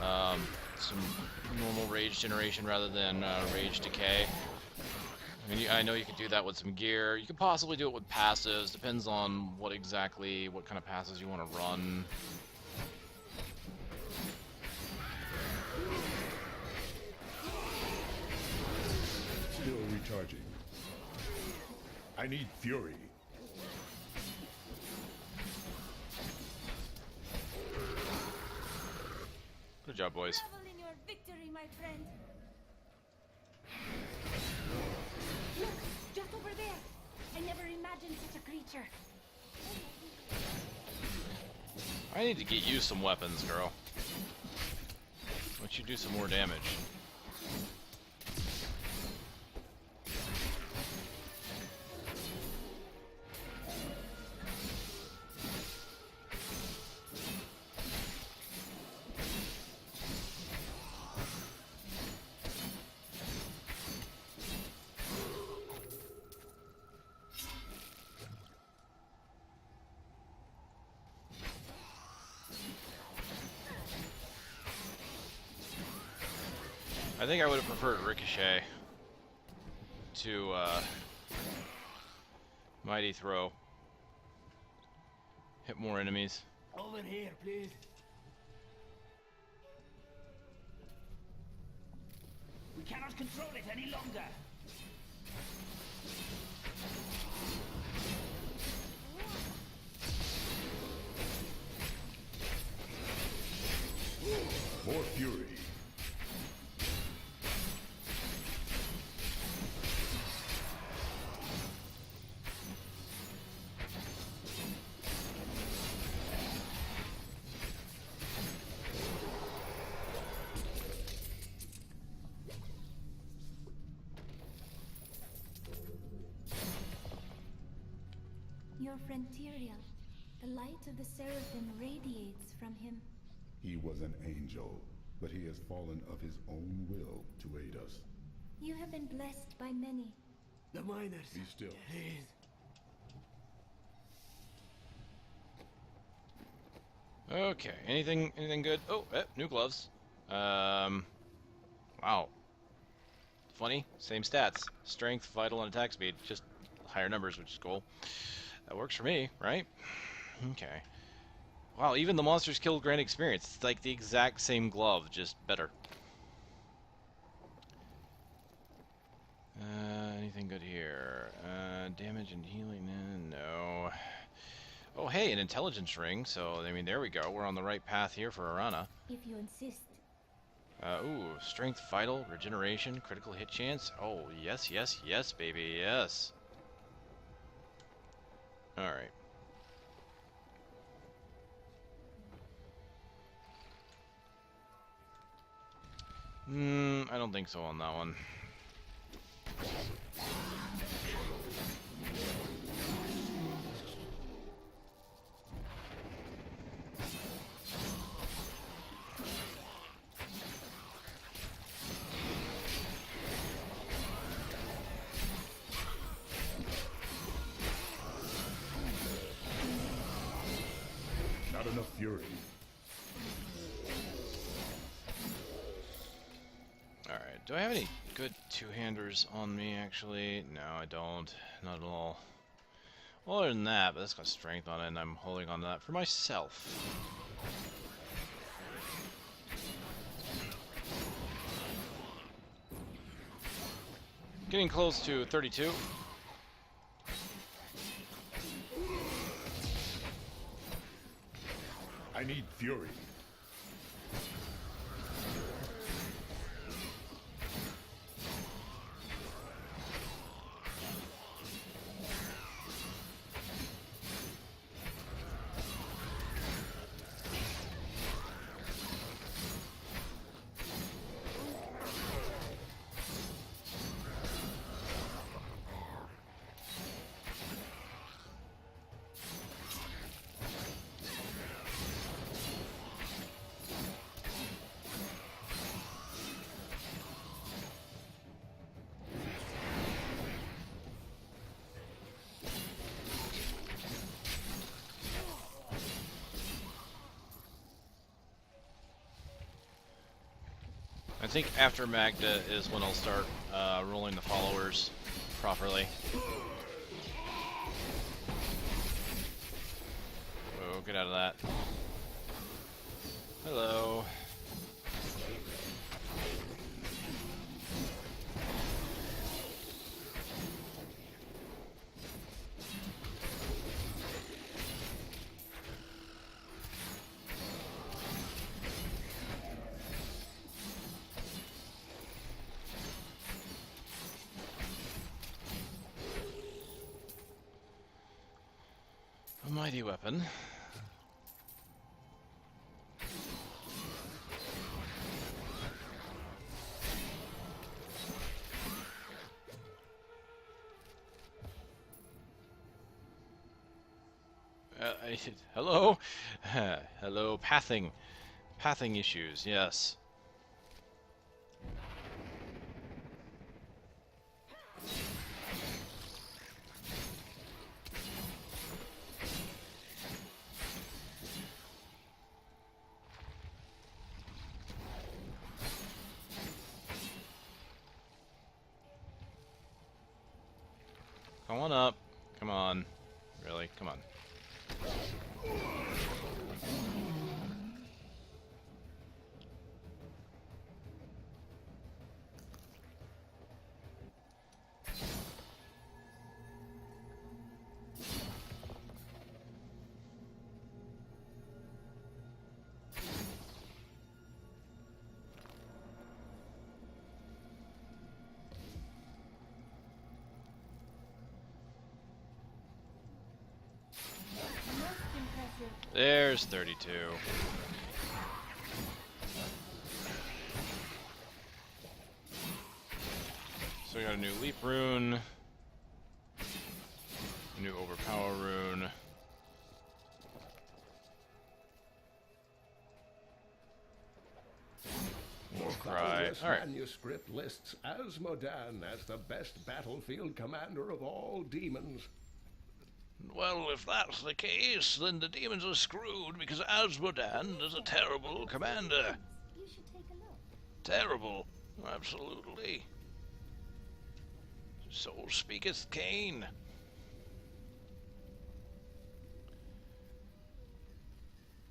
some normal rage generation rather than rage decay. I mean, I know you could do that with some gear. You could possibly do it with passives. Depends on what kind of passives you want to run. Still recharging. I need fury. Good job, boys. Revel in your victory, my friend. Look, just imagine such a creature. I need to get you some weapons, girl. Why don't you do some more damage? I think I would have preferred Ricochet to Mighty Throw. Hit more enemies. Over here, please. We cannot control it any longer. More fury. Your friend Tyrael. The light of the Seraphim radiates from him. He was an angel, but he has fallen of his own will to aid us. You have been blessed by many. The miners. Be still. Please. Okay, anything good? Oh, new gloves. Wow. Funny, same stats. Strength, vital, and attack speed. Just higher numbers, which is cool. That works for me, right? Okay. Wow, even the monsters killed grant experience. It's like the exact same glove, just better. Anything good here? Damage and healing? No. Oh, hey, an intelligence ring. So, I mean, there we go. We're on the right path here for Arana. If you insist. Ooh, strength, vital, regeneration, critical hit chance. Oh, yes, yes, yes, baby, yes. Alright. I don't think so on that one. Not enough fury. Alright, do I have any good two-handers on me, actually? No, I don't. Not at all. Well, other than that, but that's got strength on it, and I'm holding on to that for myself. Getting close to 32. I need fury. I think after Magda is when I'll start rolling the followers properly. Whoa, get out of that. Hello. mighty weapon. Hello? Hello, pathing. Pathing issues, yes. Come on up. Come on. Really? Come on. There's 32. So we got a new leap rune, a new overpower rune. War cry. Alright. Manuscript lists Asmodan as the best battlefield commander of all demons. Well, if that's the case, then the demons are screwed because Asmodan is a terrible commander. You should take a look. Terrible. Absolutely. So speaketh Cain.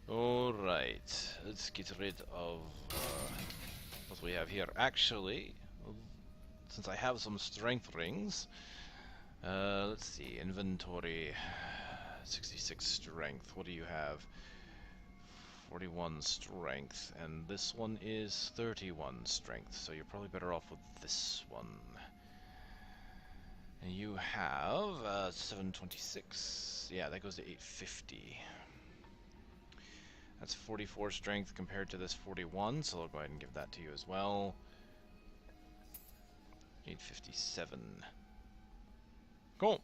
Alright, let's get rid of what we have here. Actually, since I have some strength rings, let's see, inventory, 66 strength. What do you have? 41 strength, and this one is 31 strength, so you're probably better off with this one. And you have 726. Yeah, that goes to 850. That's 44 strength compared to this 41, so I'll go ahead and give that to you as well. 857. Cool.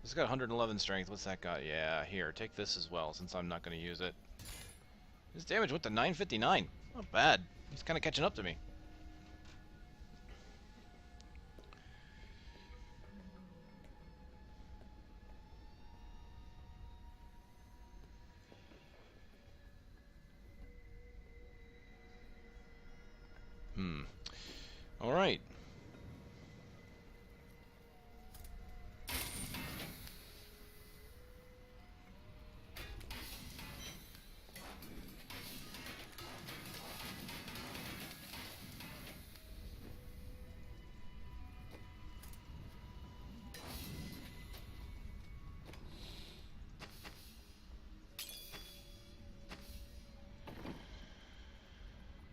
This got 111 strength. What's that got? Yeah, here, take this as well, since I'm not going to use it. His damage went to 959. Not bad. He's kind of catching up to me. All right.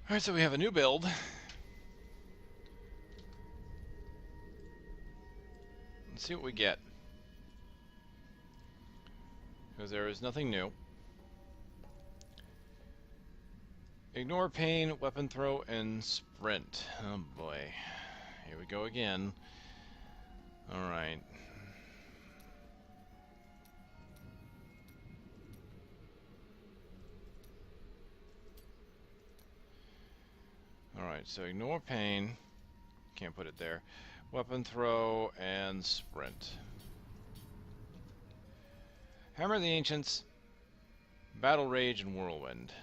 All right, so we have a new build. Let's see what we get. Because there is nothing new. Ignore pain, weapon throw, and sprint. Oh boy. Here we go again. Alright. Alright, so ignore pain. Can't put it there. Weapon throw and sprint. Hammer of the Ancients, Battle Rage, and Whirlwind.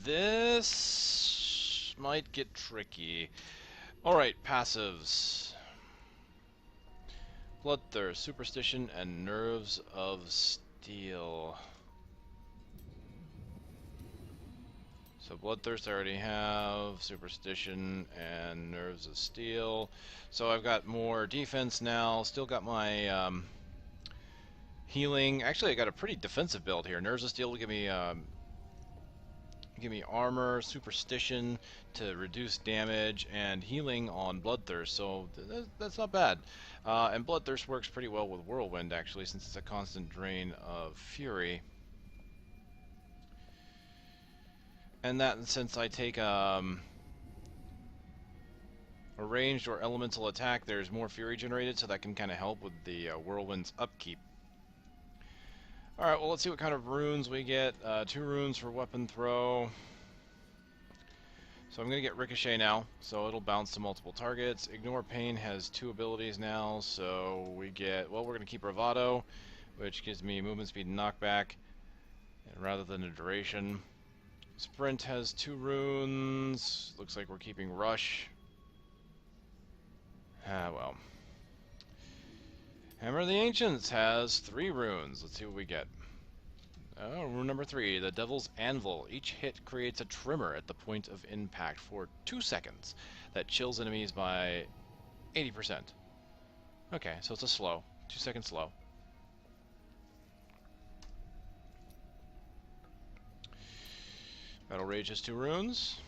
This might get tricky. Alright, passives. Bloodthirst, Superstition, and Nerves of Steel. So Bloodthirst I already have, Superstition, and Nerves of Steel. So I've got more defense now, still got my Healing. Actually, I got a pretty defensive build here. Nerves of Steel will give me armor, superstition to reduce damage, and healing on Bloodthirst. So that's not bad. And Bloodthirst works pretty well with Whirlwind, actually, since it's a constant drain of fury. And that, since I take a ranged or elemental attack, there's more fury generated, so that can kind of help with the Whirlwind's upkeep. Alright, well, let's see what kind of runes we get. 2 runes for weapon throw. So I'm going to get Ricochet now, so it'll bounce to multiple targets. Ignore Pain has 2 abilities now, so we get, well, we're going to keep Bravado, which gives me movement speed and knockback, rather than a duration. Sprint has 2 runes. Looks like we're keeping Rush. Ah, well. Hammer of the Ancients has 3 runes. Let's see what we get. Oh, rune number 3, the Devil's Anvil. Each hit creates a tremor at the point of impact for 2 seconds that chills enemies by 80%. Okay, so it's a slow. 2-second slow. Battle Rage has 2 runes.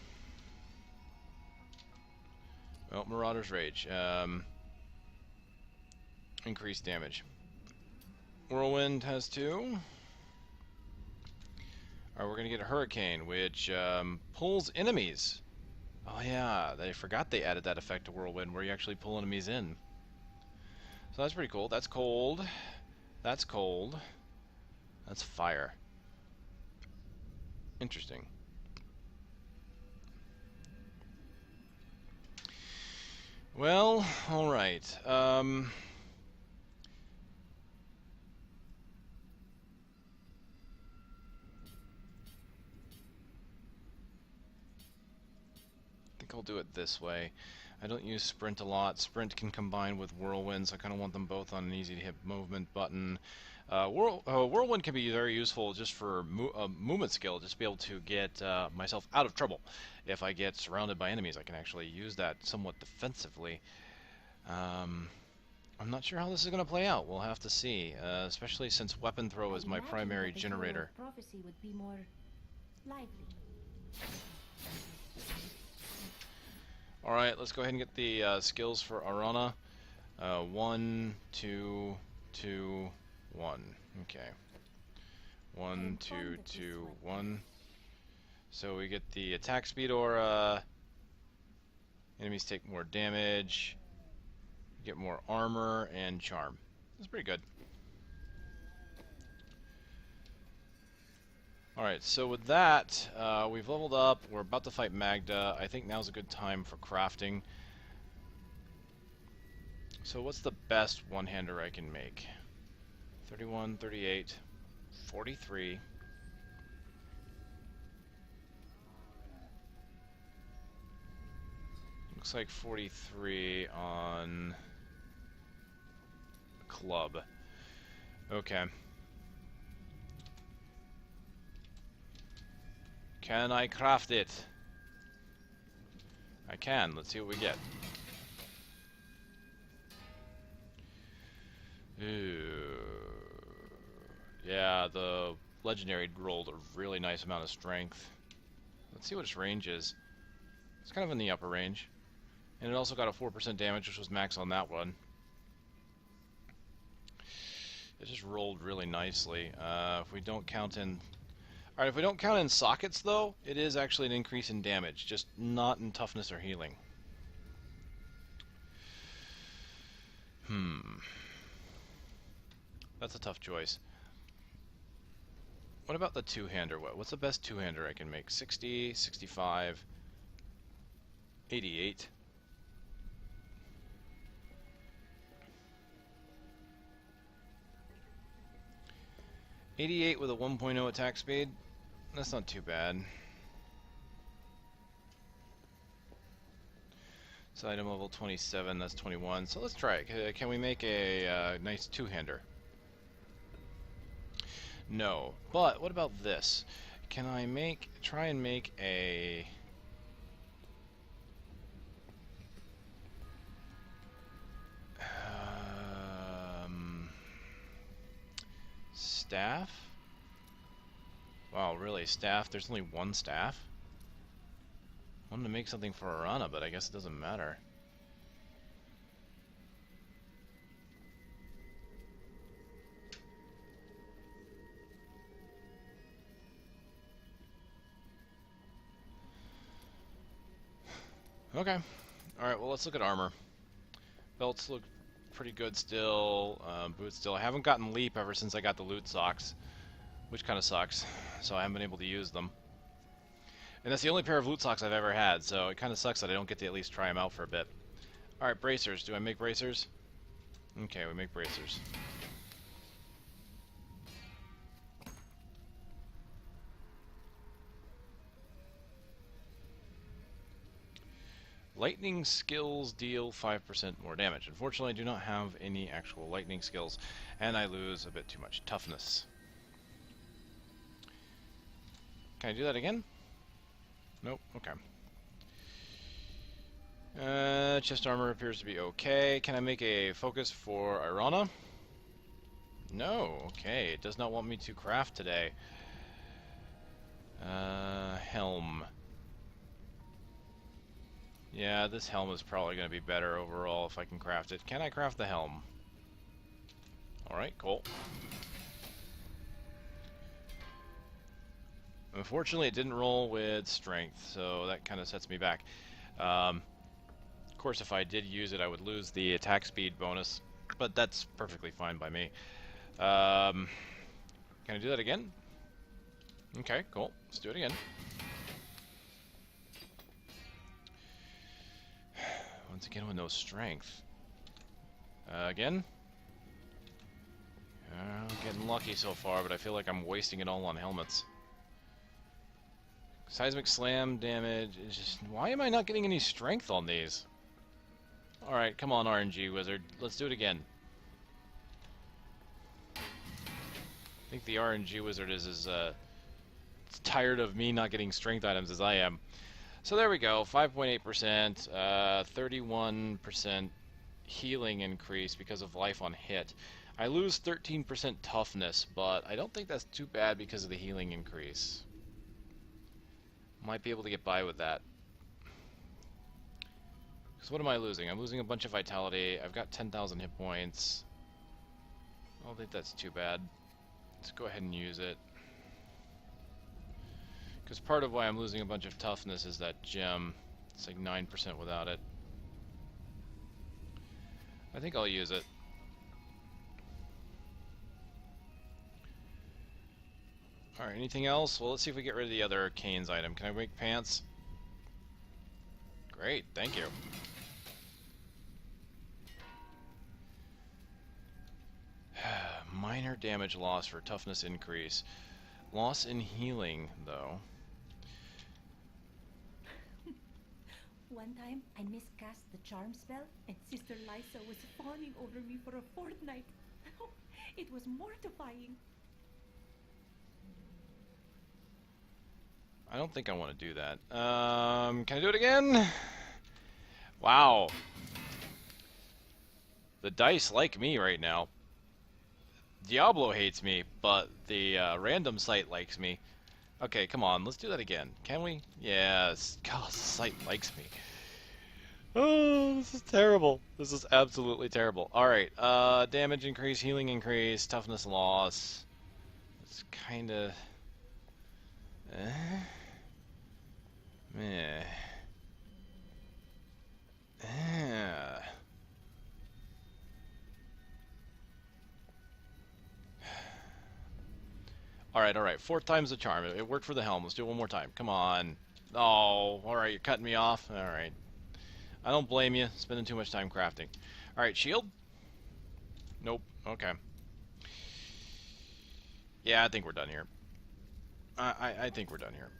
Well, Marauder's Rage. Increased damage. Whirlwind has 2. Alright, we're going to get a Hurricane, which pulls enemies. Oh yeah, I forgot they added that effect to Whirlwind, where you actually pull enemies in. So that's pretty cool. That's cold. That's cold. That's fire. Interesting. Well, alright. I'll do it this way. I don't use Sprint a lot. Sprint can combine with Whirlwind, so I kind of want them both on an easy-to-hit movement button. Whirlwind can be very useful just for movement skill, just to be able to get myself out of trouble. If I get surrounded by enemies, I can actually use that somewhat defensively. I'm not sure how this is going to play out. We'll have to see, especially since Weapon Throw is my primary generator. Prophecy would be more lively. Alright, let's go ahead and get the skills for Arana. 1, 2, 2, 1. Okay. 1, 2, 2, 1. So we get the attack speed aura. Enemies take more damage. Get more armor and charm. That's pretty good. Alright, so with that, we've leveled up. We're about to fight Magda. I think now's a good time for crafting. So what's the best one-hander I can make? 31, 38, 43. Looks like 43 on club. Okay. Can I craft it? I can. Let's see what we get. Ooh. Yeah, the legendary rolled a really nice amount of strength. Let's see what its range is. It's kind of in the upper range. And it also got a 4% damage, which was max on that one. It just rolled really nicely. If we don't count in... Alright, if we don't count in sockets, though, it is actually an increase in damage, just not in toughness or healing. That's a tough choice. What about the two-hander? What's the best two-hander I can make? 60, 65, 88. .88 with a 1.0 attack speed. That's not too bad. So item level 27, that's 21. So let's try it. Can we make a nice two-hander? No. But what about this? Can I try and make a... staff? Wow, really? Staff? There's only one staff? I wanted to make something for Arana, but I guess it doesn't matter. Okay. Alright, well, let's look at armor. Belts look pretty good still. Boots still. I haven't gotten Leap ever since I got the loot socks, which kind of sucks. So I haven't been able to use them. And that's the only pair of loot socks I've ever had, so it kind of sucks that I don't get to at least try them out for a bit. Alright, bracers. Do I make bracers? Okay, we make bracers. Lightning skills deal 5% more damage. Unfortunately, I do not have any actual lightning skills, and I lose a bit too much toughness. Can I do that again? Nope. Okay. Chest armor appears to be okay. Can I make a focus for Arana? No. Okay. It does not want me to craft today. Helm. Yeah, this helm is probably going to be better overall if I can craft it. Can I craft the helm? Alright, cool. Unfortunately, it didn't roll with strength, so that kind of sets me back. Of course, if I did use it, I would lose the attack speed bonus, but that's perfectly fine by me. Can I do that again? Okay, cool. Let's do it again. Once again with no strength. Again? Getting lucky so far, but I feel like I'm wasting it all on helmets. Seismic slam damage is just... Why am I not getting any strength on these? Alright, come on, RNG wizard. Let's do it again. I think the RNG wizard is as tired of me not getting strength items as I am. So there we go, 5.8%, 31% healing increase because of life on hit. I lose 13% toughness, but I don't think that's too bad because of the healing increase. Might be able to get by with that. Because what am I losing? I'm losing a bunch of vitality. I've got 10,000 hit points. I don't think that's too bad. Let's go ahead and use it. Because part of why I'm losing a bunch of toughness is that gem. It's like 9% without it. I think I'll use it. Alright, anything else? Well, let's see if we get rid of the other Canes item. Can I make pants? Great, thank you. Minor damage loss for toughness increase. Loss in healing, though. One time, I miscast the charm spell, and Sister Lysa was fawning over me for a fortnight. It was mortifying. I don't think I want to do that. Can I do it again? Wow. The dice like me right now. Diablo hates me, but the random site likes me. Okay, come on, let's do that again. Can we? Yes. God, the site likes me. Oh, this is terrible. This is absolutely terrible. Alright, damage increase, healing increase, toughness loss. It's kinda... Meh. Alright, fourth time's the charm. It worked for the helm. Let's do it one more time. Come on. Oh, alright, you're cutting me off. Alright. I don't blame you. Spending too much time crafting. Alright, shield? Nope. Okay. Yeah, I think we're done here. I think we're done here.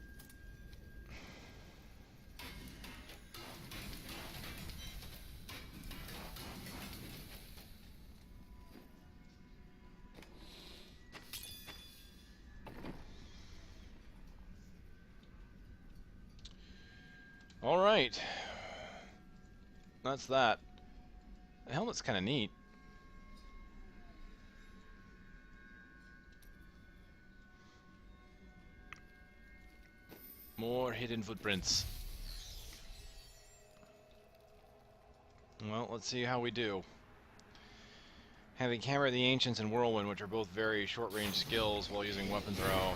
Alright. That's that. The helmet's kind of neat. More hidden footprints. Well, let's see how we do. Having Hammer the Ancients and Whirlwind, which are both very short-range skills while using Weapon Throw.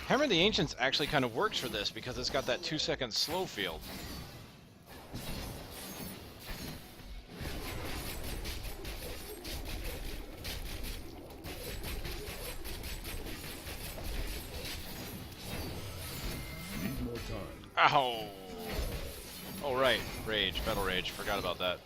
Hammer the Ancients actually kind of works for this because it's got that 2-second slow field. Need more time. Ow! Oh right, Rage, Battle Rage, forgot about that.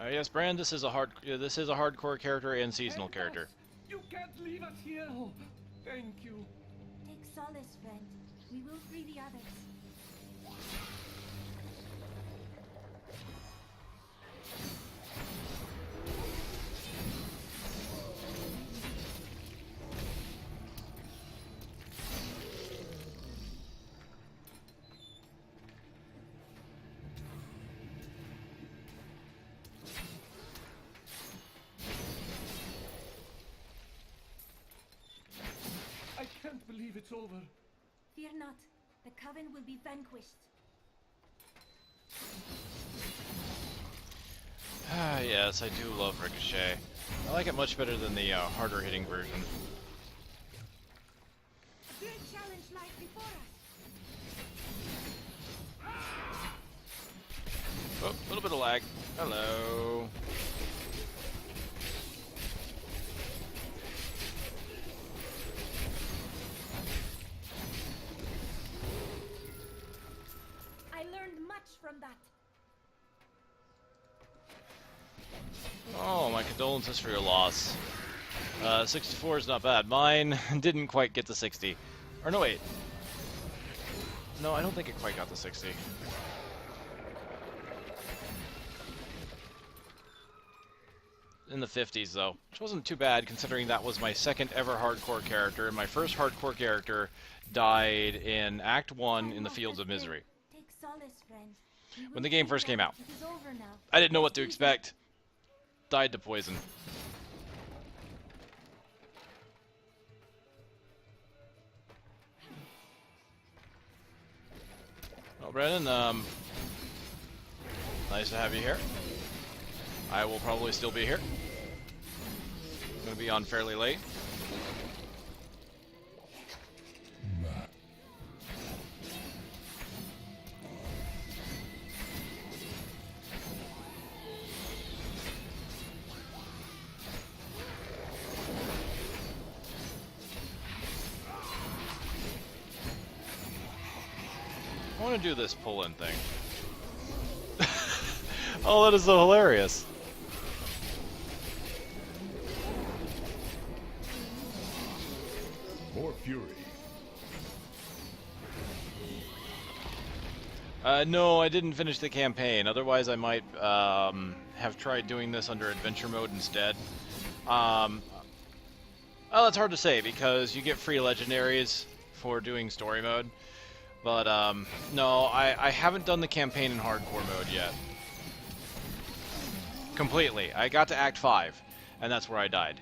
Yes, Brand. This is a hardcore character and seasonal character. You can't leave us here. Oh, thank you. Take solace, friend. We will free the others. I can't believe it's over. Fear not. The Coven will be vanquished. Ah, yes, I do love Ricochet. I like it much better than the harder hitting version. A great challenge lies before us. Oh, a little bit of lag. Hello. I learned much from that. Oh, my condolences for your loss. 64 is not bad. Mine didn't quite get to 60. Or no, wait. No, I don't think it quite got to 60. In the 50s, though. Which wasn't too bad, considering that was my second ever hardcore character, and my first hardcore character died in Act 1 in the Fields of Misery. Take solace, friend. When the game first came out. It is over now. I didn't know what to expect. Died to poison. Well, Brennan, nice to have you here. I will probably still be here. I'm gonna be on fairly late. I want to do this pull-in thing. Oh, that is so hilarious. More fury. No, I didn't finish the campaign. Otherwise, I might have tried doing this under adventure mode instead. Well, it's hard to say because you get free legendaries for doing story mode. But no, I haven't done the campaign in hardcore mode yet. Completely. I got to Act 5, and that's where I died.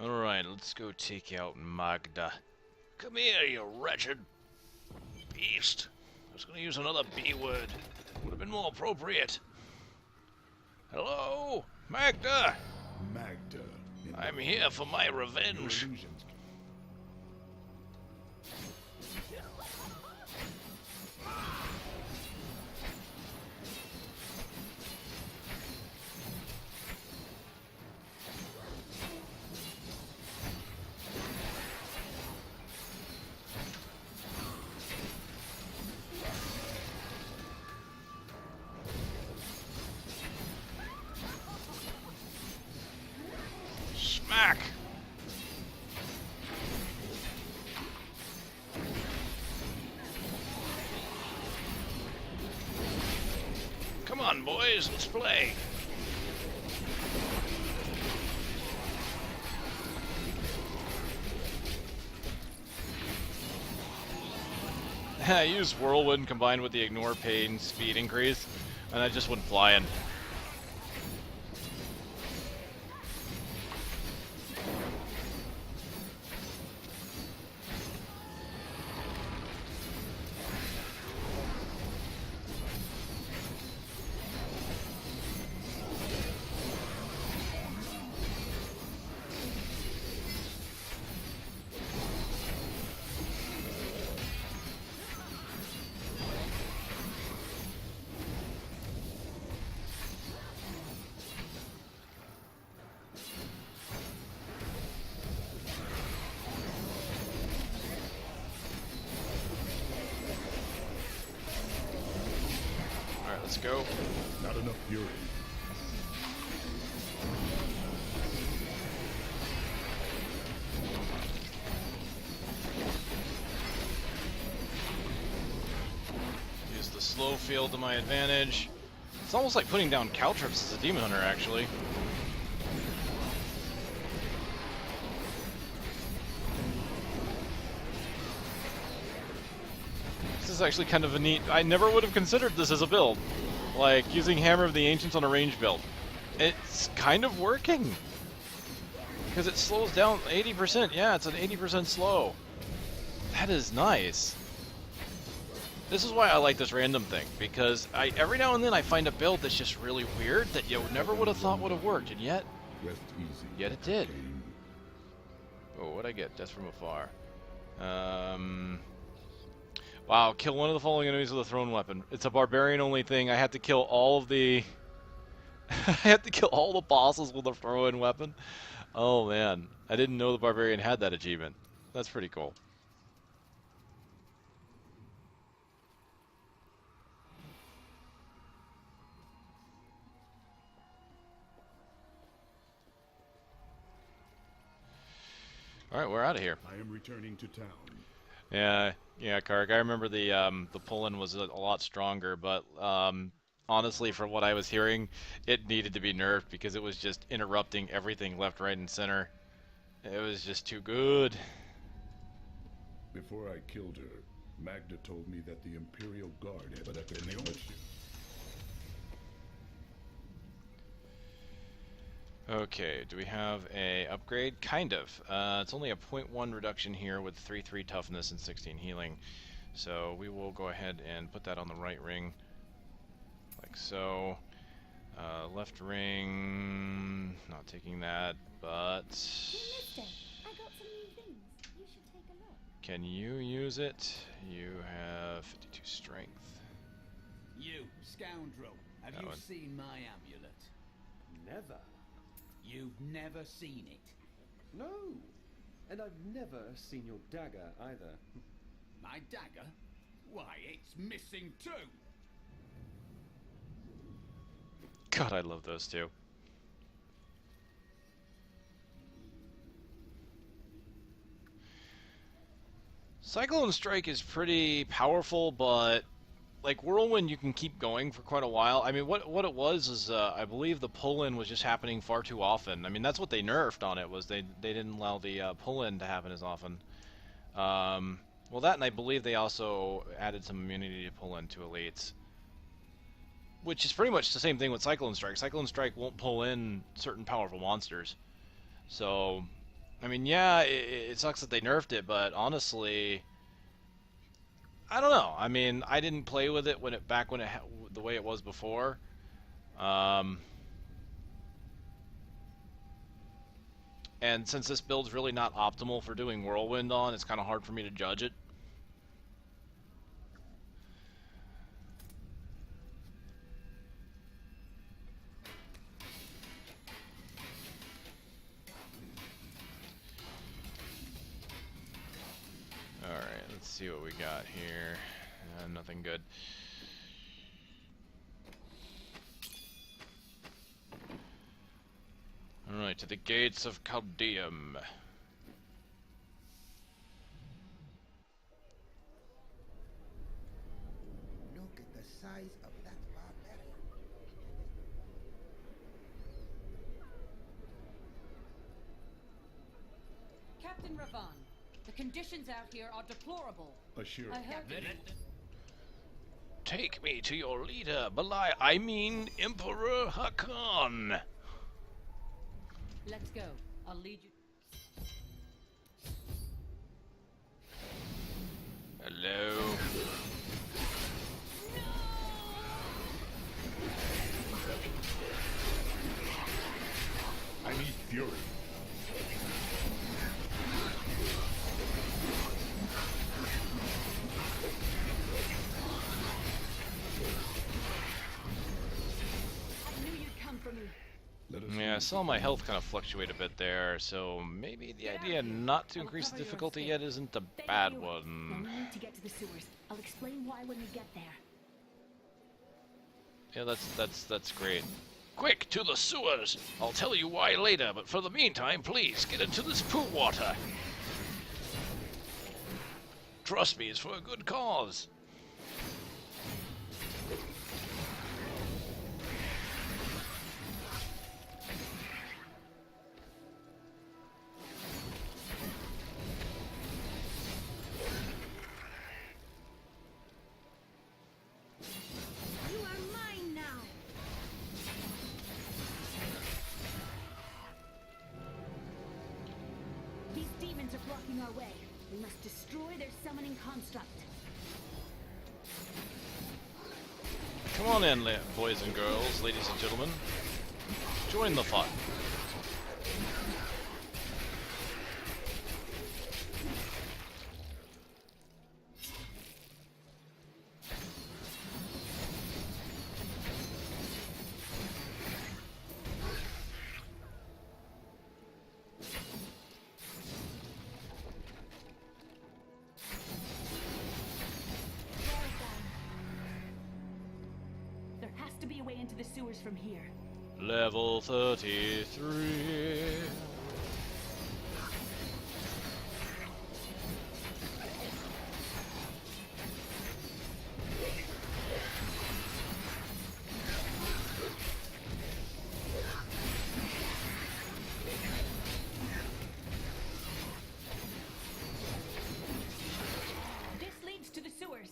Alright, let's go take out Magda. Come here, you wretched beast. I was going to use another B word. Would have been more appropriate. Hello? Magda! Magda. I'm here for my revenge. Illusions. Smack! Come on, boys, let's play. I used Whirlwind combined with the Ignore Pain speed increase, and I just went flying. Let's go. Not enough fury. Use the slow field to my advantage. It's almost like putting down caltrips as a demon hunter, actually. This is actually kind of a neat... I never would have considered this as a build. Like, using Hammer of the Ancients on a range build. It's kind of working. Because it slows down 80%. Yeah, it's an 80% slow. That is nice. This is why I like this random thing. Because every now and then I find a build that's just really weird that you never would have thought would have worked. And yet... Rest easy. Yet it did. Oh, what'd I get? Death from afar. Wow, kill one of the following enemies with a thrown weapon. It's a barbarian only thing. I had to kill all of the... I had to kill all the bosses with a throw-in weapon. Oh man, I didn't know the barbarian had that achievement. That's pretty cool. Alright, we're out of here. I am returning to town. Yeah, Kark. I remember the pull-in was a lot stronger, but honestly, from what I was hearing, it needed to be nerfed because it was just interrupting everything left, right, and center. It was just too good. Before I killed her, Magda told me that the Imperial Guard had but at their name. Okay, do we have a upgrade? Kind of. It's only a 0.1 reduction here with 3/3 toughness and 16 healing. So we will go ahead and put that on the right ring. Like so. Left ring, not taking that, but... Mister, I got some new things. You should take a look. Can you use it? You have 52 strength. You, scoundrel, have you seen my amulet? Never. You've never seen it? No. And I've never seen your dagger either. My dagger? Why, it's missing too! God, I love those two. Cyclone Strike is pretty powerful, but like Whirlwind, you can keep going for quite a while. I mean, what it was is I believe the pull-in was just happening far too often. I mean, that's what they nerfed on it, was they didn't allow the pull-in to happen as often. Well, that, and I believe they also added some immunity to pull-in to elites, which is pretty much the same thing with Cyclone Strike. Cyclone Strike won't pull in certain powerful monsters. So, I mean, yeah, it sucks that they nerfed it, but honestly, I don't know. I mean, I didn't play with it when the way it was before. And since this build's really not optimal for doing Whirlwind on, it's kind of hard for me to judge it. Alright, let's see what we got here. Nothing good. Alright, Right, to the gates of CALDEUM. Look at the size of that barbarian. Captain Ravan, the conditions out here are deplorable. Assure I heard Take me to your leader, I mean Emperor Hakan. Let's go. I'll lead you. Hello. I need fury. I knew you'd come for me. Yeah, I saw my health kind of fluctuate a bit there, so maybe the idea not to increase the difficulty yet isn't a bad one. We need to get to the sewers. I'll explain why when we get there. Yeah, that's great. Quick, to the sewers! I'll tell you why later, but for the meantime, please, get into this poo water. Trust me, it's for a good cause. You are mine now. These demons are blocking our way. We must destroy their summoning construct. Come on in, boys and girls, ladies and gentlemen. Join the fun. There has to be a way into the sewers from here. Level 33. This leads to the sewers.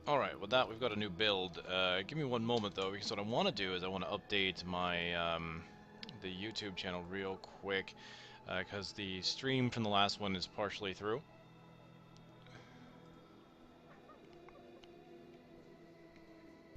Alright, with that we've got a new build. Give me one moment though, because what I want to do is I want to update my the YouTube channel real quick, because the stream from the last one is partially through.